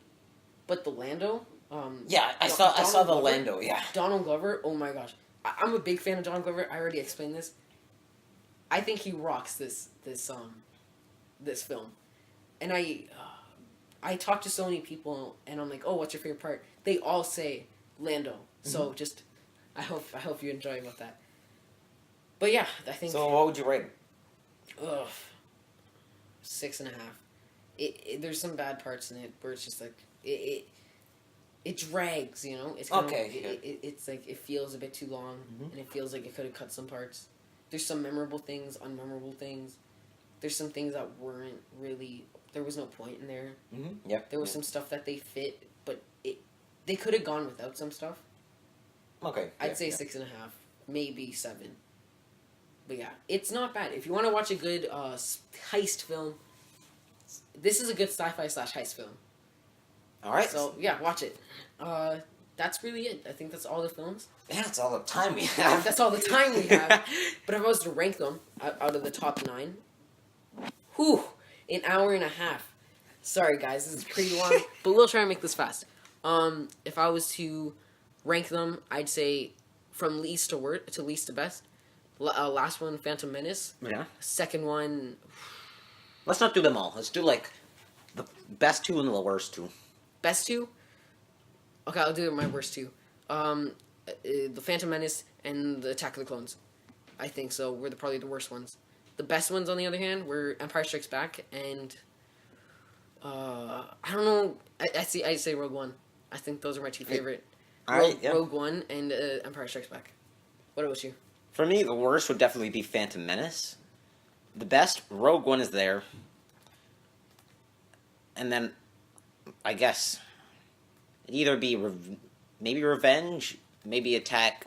But the Lando, I saw the Lando. Yeah, Donald Glover. Oh my gosh, I'm a big fan of Donald Glover. I already explained this. I think he rocks this film, and I talk to so many people, and I'm like, oh, what's your favorite part? They all say Lando. So just, I hope you enjoy about that. But yeah, I think. So what would you rate it? 6.5. There's some bad parts in it where it's just like it drags, you know. It's it's like it feels a bit too long, and it feels like it could have cut some parts. There's some memorable things, unmemorable things. There's some things that weren't really. There was no point in there. Yep. There was some stuff that they fit, but they could have gone without some stuff. Okay. I'd say 6.5, maybe 7. But yeah, it's not bad. If you want to watch a good heist film, this is a good sci-fi / heist film. All right. So yeah, watch it. That's really it. I think that's all the films. Yeah, that's all the time we have. That's all the time we have. But if I was to rank them out of the top 9, an hour and a half. Sorry guys, this is pretty long, but we'll try and make this fast. If I was to rank them, I'd say from least to least to best. Last one, Phantom Menace. Yeah. Second one. Let's not do them all. Let's do like the best 2 and the worst 2. Best 2? Okay, I'll do my worst 2. The Phantom Menace and the Attack of the Clones. I think so. Were probably the worst ones. The best ones, on the other hand, were Empire Strikes Back and I don't know. I'd say Rogue One. I think those are my 2 favorite. Rogue One and Empire Strikes Back. What about you? For me, the worst would definitely be Phantom Menace. The best, Rogue One is there. And then, I guess, it'd either be maybe Revenge, maybe Attack.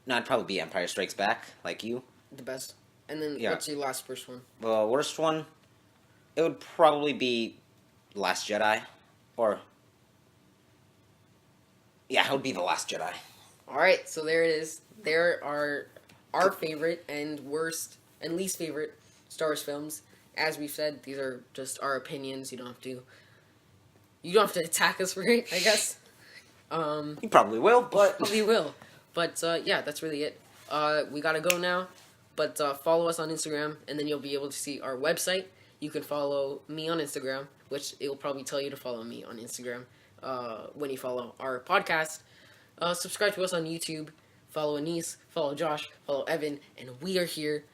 No, it'd probably be Empire Strikes Back, like you. The best. And then, what's your worst one? The worst one, it would probably be Last Jedi. Or, yeah, it would be The Last Jedi. Alright, so there it is. There are our favorite and worst and least favorite Star Wars films. As we've said, these are just our opinions. You don't have to attack us for it, I guess. You probably will, but probably will. But yeah, that's really it. We gotta go now, but follow us on Instagram, and then you'll be able to see our website. You can follow me on Instagram, which it will probably tell you to follow me on Instagram when you follow our podcast. Subscribe to us on YouTube. Follow Anise, follow Josh, follow Evan, and we are here.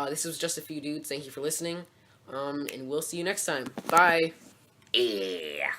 This was Just a Few Dudes. Thank you for listening, and we'll see you next time. Bye. Yeah.